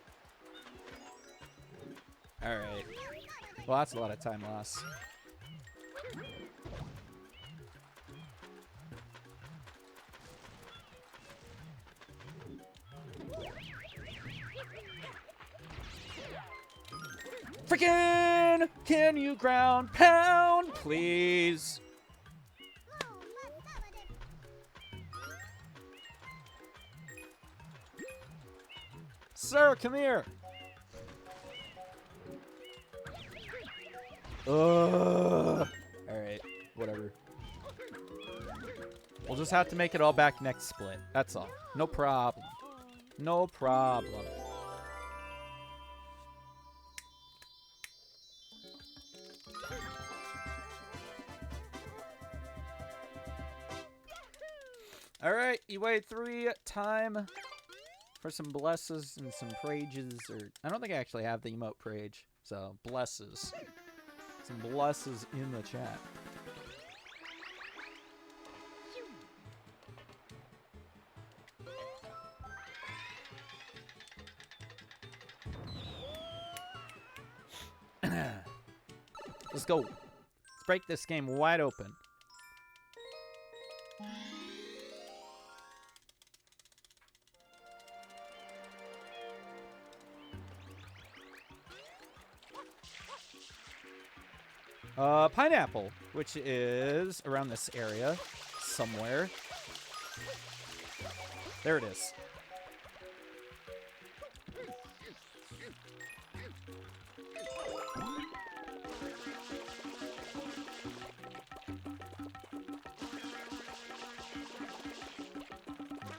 Alright. Well, that's a lot of time lost. Freaking! Can you ground pound, please? Sir, come here. Alright, whatever. We'll just have to make it all back next split. That's all. No problem. No problem. Alright, you wait 3 time for some blesses and some prages, or I don't think I actually have the emote prage, so blesses. Some blesses in the chat. Let's go. Let's break this game wide open. Pineapple, which is around this area somewhere. There it is.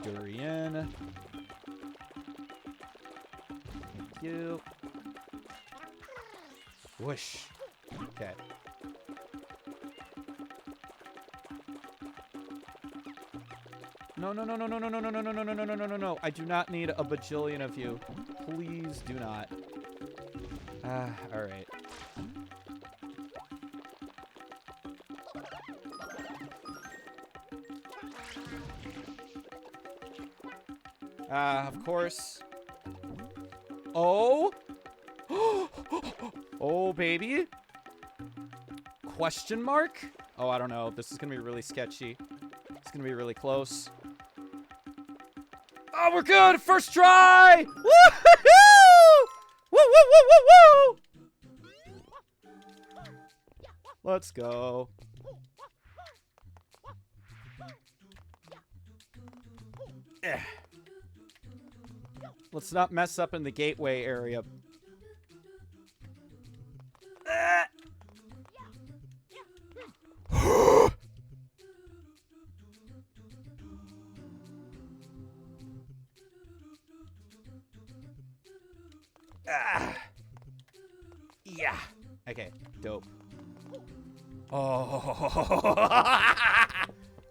Durian. Thank you. Whoosh. Okay. No, no, no, no, no, no, no, no, no, no, no, no, no, no, no, no, no. I do not need a bajillion of you. Please do not. Alright. Of course. Oh! Oh, baby. Question mark? Oh, I don't know. This is gonna be really sketchy. It's gonna be really close. Oh, we're good! First try! Woo-hoo-hoo! Woo-woo-woo-woo-woo! Let's go. Eh. Let's not mess up in the gateway area. Yeah. Okay. Dope. Oh.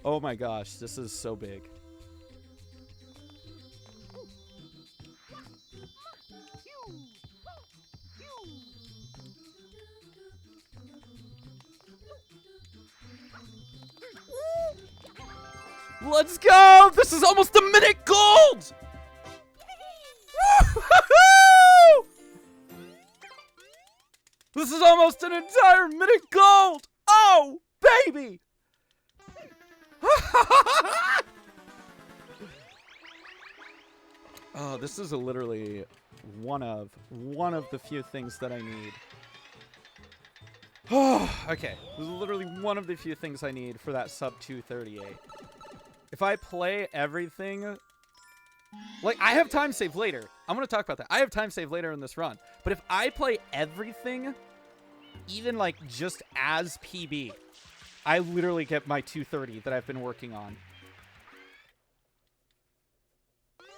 Oh my gosh. This is so big. Let's go! This is almost a minute gold! This is almost an entire minute gold! Oh, baby! Oh, this is literally one of the few things that I need. Oh, okay. This is literally one of the few things I need for that sub 238. If I play everything... Like, I have time save later. I'm going to talk about that. I have time save later in this run. But if I play everything, even, like, just as PB, I literally get my 230 that I've been working on.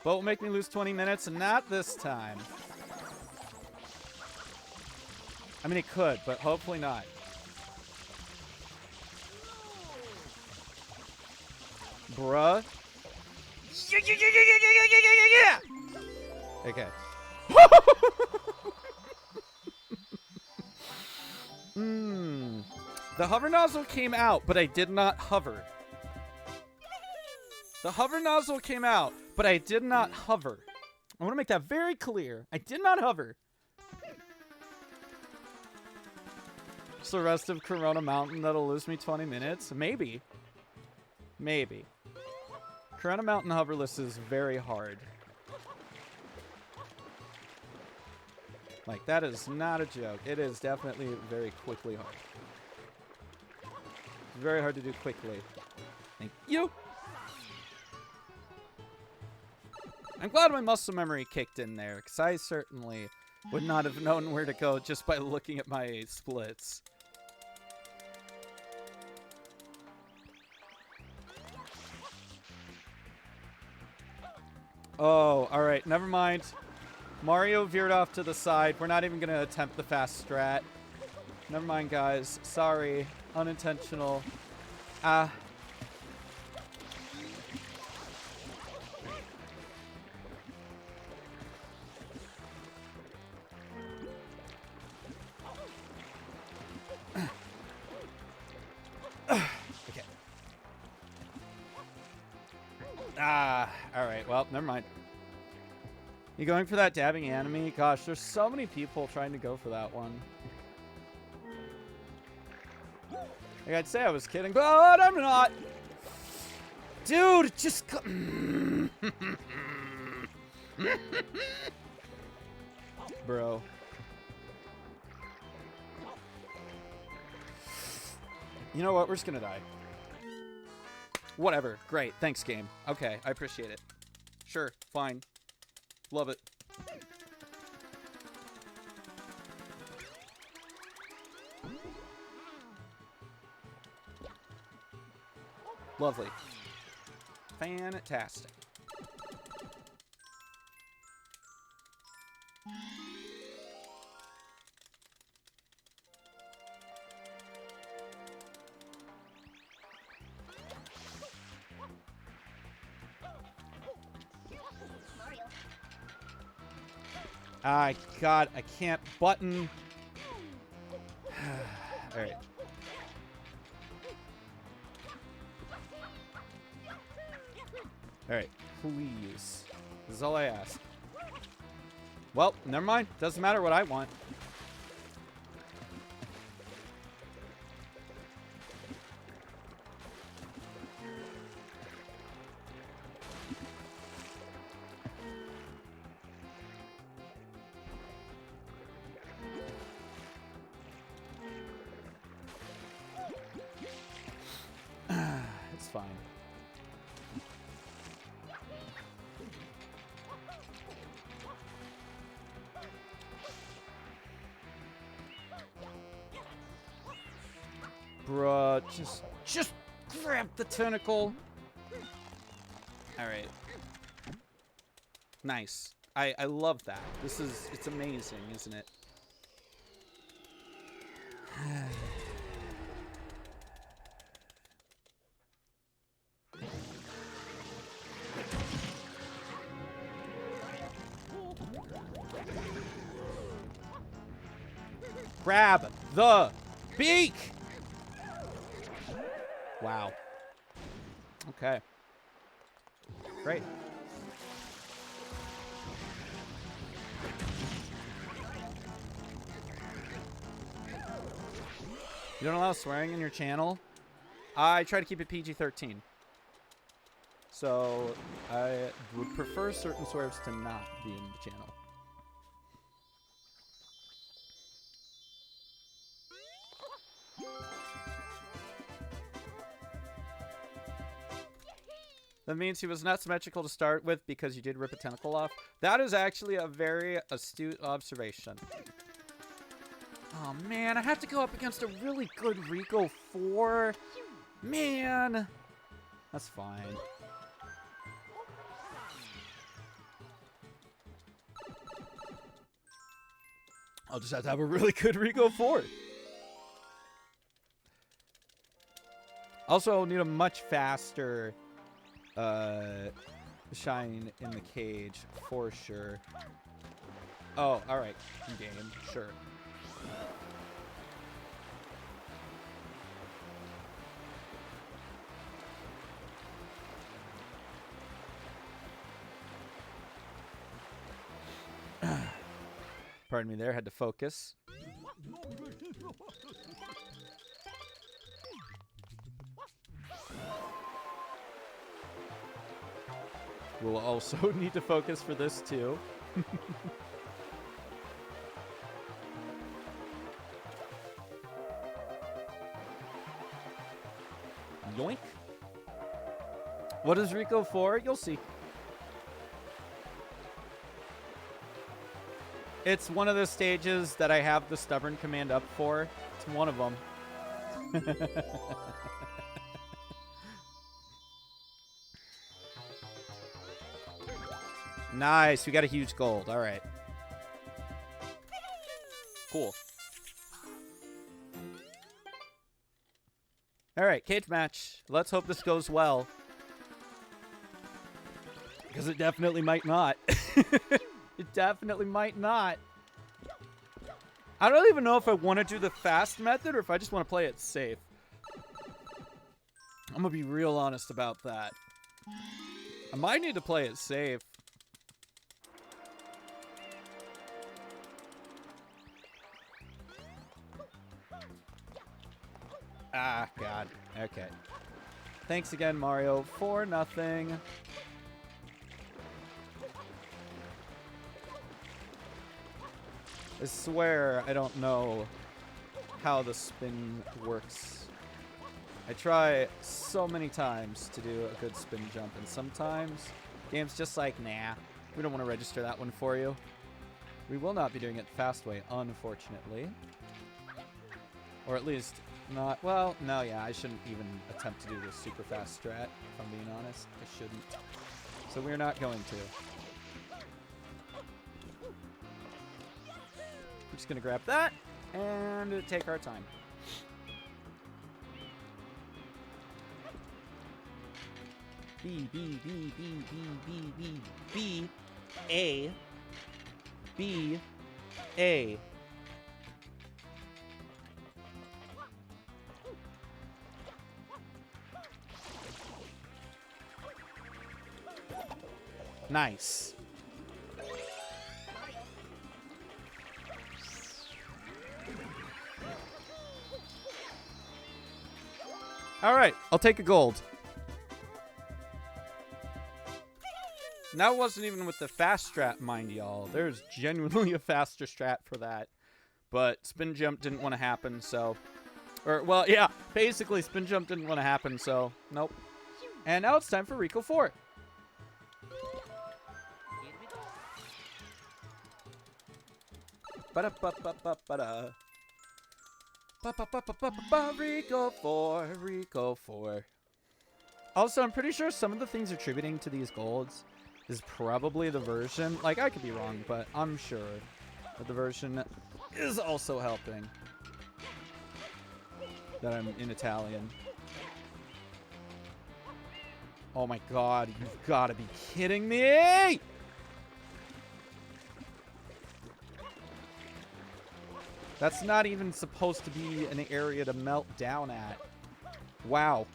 But it will make me lose 20 minutes, and not this time. I mean, it could, but hopefully not. Bruh. Yeah! Okay. The hover nozzle came out, but I did not hover. The hover nozzle came out, but I did not hover. I want to make that very clear. I did not hover. Just the rest of Corona Mountain that'll lose me 20 minutes? Maybe. Maybe. Corona Mountain hoverless is very hard. Like, that is not a joke. It is definitely very quickly hard. It's very hard to do quickly. Thank you. I'm glad my muscle memory kicked in there, because I certainly would not have known where to go just by looking at my splits. Oh, alright, never mind. Mario veered off to the side. We're not even going to attempt the fast strat. Never mind, guys. Sorry. Unintentional. Ah. Okay. Ah. Alright, well, never mind. You going for that dabbing anime? Gosh, there's so many people trying to go for that one. Like, I'd say I was kidding, but I'm not. Dude, just... Bro. You know what? We're just gonna die. Whatever. Great. Thanks, game. Okay, I appreciate it. Sure. Fine. Love it. Lovely. Fantastic. God, I can't button. All right. All right, please. This is all I ask. Well, never mind. Doesn't matter what I want. It's fine. Bruh, just grab the tentacle. All right. Nice. I love that. It's amazing, isn't it? Grab the beak! Wow. Okay. Great. You don't allow swearing in your channel? I try to keep it PG-13. So, I would prefer certain swears to not be in the channel. That means he was not symmetrical to start with because you did rip a tentacle off. That is actually a very astute observation. Oh man, I have to go up against a really good Rico 4. Man. That's fine. I'll just have to have a really good Rico 4. Also, I'll need a much faster shine in the cage for sure. Oh, alright. Game. Sure. Pardon me there, had to focus. We'll also need to focus for this too. Yoink. What is Rico for? You'll see. It's one of the stages that I have the stubborn command up for. It's one of them. Nice. We got a huge gold. All right. Cool. All right, cage match. Let's hope this goes well. Because it definitely might not. It definitely might not. I don't even know if I want to do the fast method or if I just want to play it safe. I'm going to be real honest about that. I might need to play it safe. Ah, God. Okay. Thanks again, Mario, for nothing. I swear I don't know how the spin works. I try so many times to do a good spin jump, and sometimes game's just like, nah, we don't want to register that one for you. We will not be doing it the fast way, unfortunately. Or at least not, well, no, yeah, I shouldn't even attempt to do this super fast strat, if I'm being honest. I shouldn't. So we're not going to. We're just gonna grab that and take our time. B, B, B, B, B, B, B, B, A, B, A. Nice. All right, I'll take a gold. And that wasn't even with the fast strat, mind y'all. There's genuinely a faster strat for that. But spin jump didn't want to happen, so... Or, well, yeah, basically spin jump didn't want to happen, so nope. And now it's time for Rico 4. Ba-da-ba-ba-ba-ba-da. Ba-ba-ba-ba-ba-ba, Rico 4, Rico 4. Also, I'm pretty sure some of the things attributing to these golds is probably the version. Like, I could be wrong, but I'm sure that the version is also helping. That I'm in Italian. Oh my god, you've got to be kidding me! That's not even supposed to be an area to melt down at. Wow.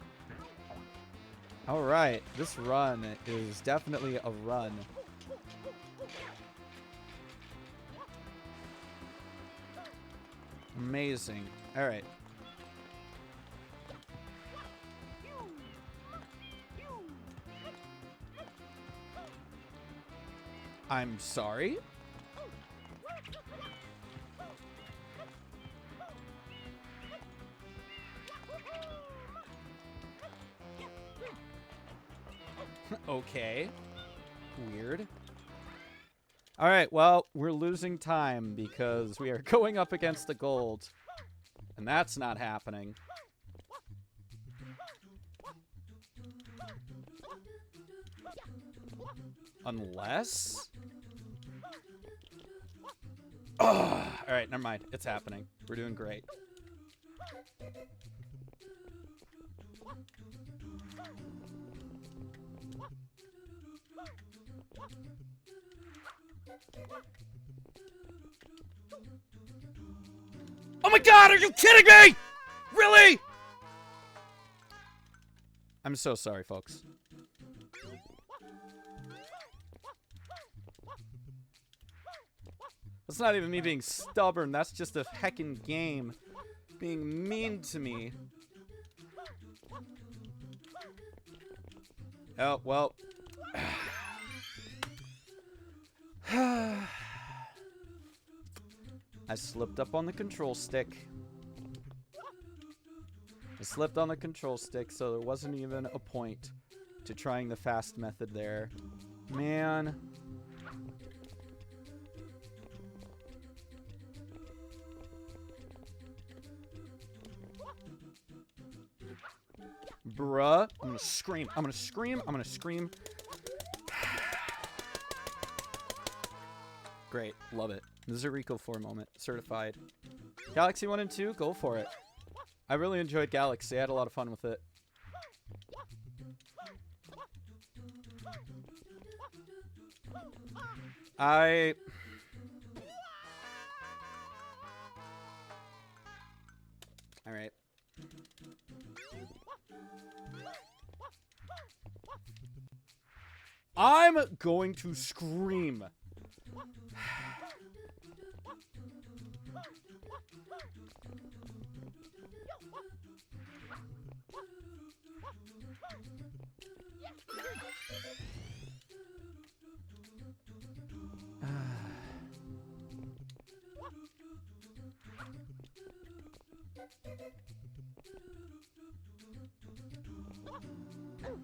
Alright, this run is definitely a run. Amazing. Alright. I'm sorry? Okay. Weird. Alright, well, we're losing time because we are going up against the gold. And that's not happening. Unless... Oh, alright, never mind. It's happening. We're doing great. Oh my god, are you kidding me? Really? I'm so sorry, folks. That's not even me being stubborn. That's just a heckin' game being mean to me. Oh, well. I slipped up on the control stick. I slipped on the control stick, so there wasn't even a point to trying the fast method there. Man. Bruh. I'm gonna scream. I'm gonna scream. I'm gonna scream. Great. Love it. This is a Rico 4 moment. Certified. Galaxy 1 and 2, go for it. I really enjoyed Galaxy. I had a lot of fun with it. Alright. I'm going to scream.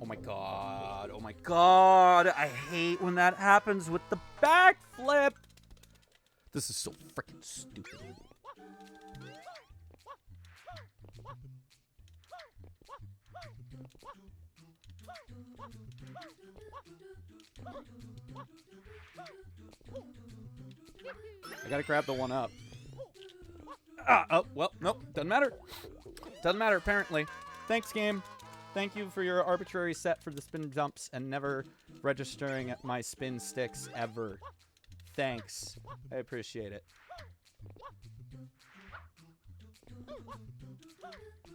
Oh my god. Oh my god. I hate when that happens with the backflip. This is so freaking stupid. I gotta grab the one up. Ah, oh, well, nope. Doesn't matter. Doesn't matter, apparently. Thanks, game. Thank you for your arbitrary set for the spin jumps and never registering my spin sticks ever. Thanks. I appreciate it.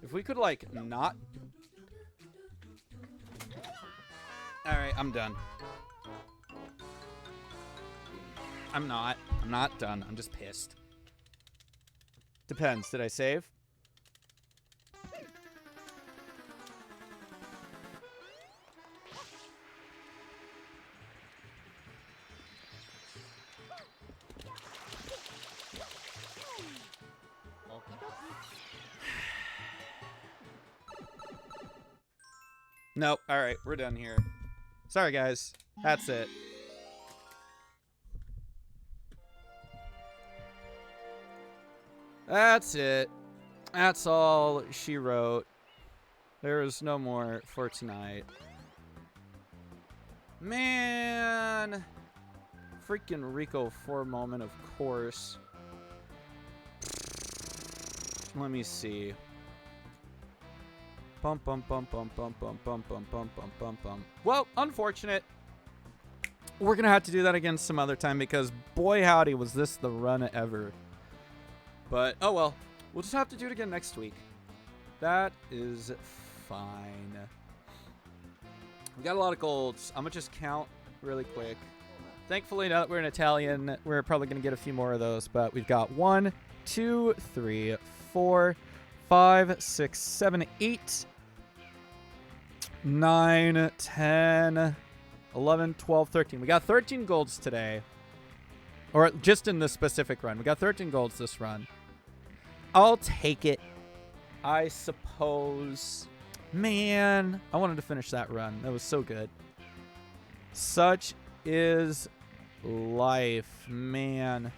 If we could, like, not... Alright, I'm done. I'm not. I'm not done. I'm just pissed. Depends. Did I save? Nope. Alright, we're done here. Sorry, guys. That's it. That's it. That's all she wrote. There is no more for tonight. Man. Freaking Rico 4 moment, of course. Let me see. Bum bum bum bum bum bum bum bum bum bum bum bum. Well, unfortunate. We're gonna have to do that again some other time because boy howdy was this the run ever. But oh well, we'll just have to do it again next week. That is fine. We got a lot of golds. I'm gonna just count really quick. Thankfully, now that we're in Italian, we're probably gonna get a few more of those. But we've got 1, 2, 3, 4, 5, 6, 7, 8, 9, 10, 11, 12, 13. We got 13 golds today. Or just in this specific run. We got 13 golds this run. I'll take it, I suppose. Man, I wanted to finish that run. That was so good. Such is life, man.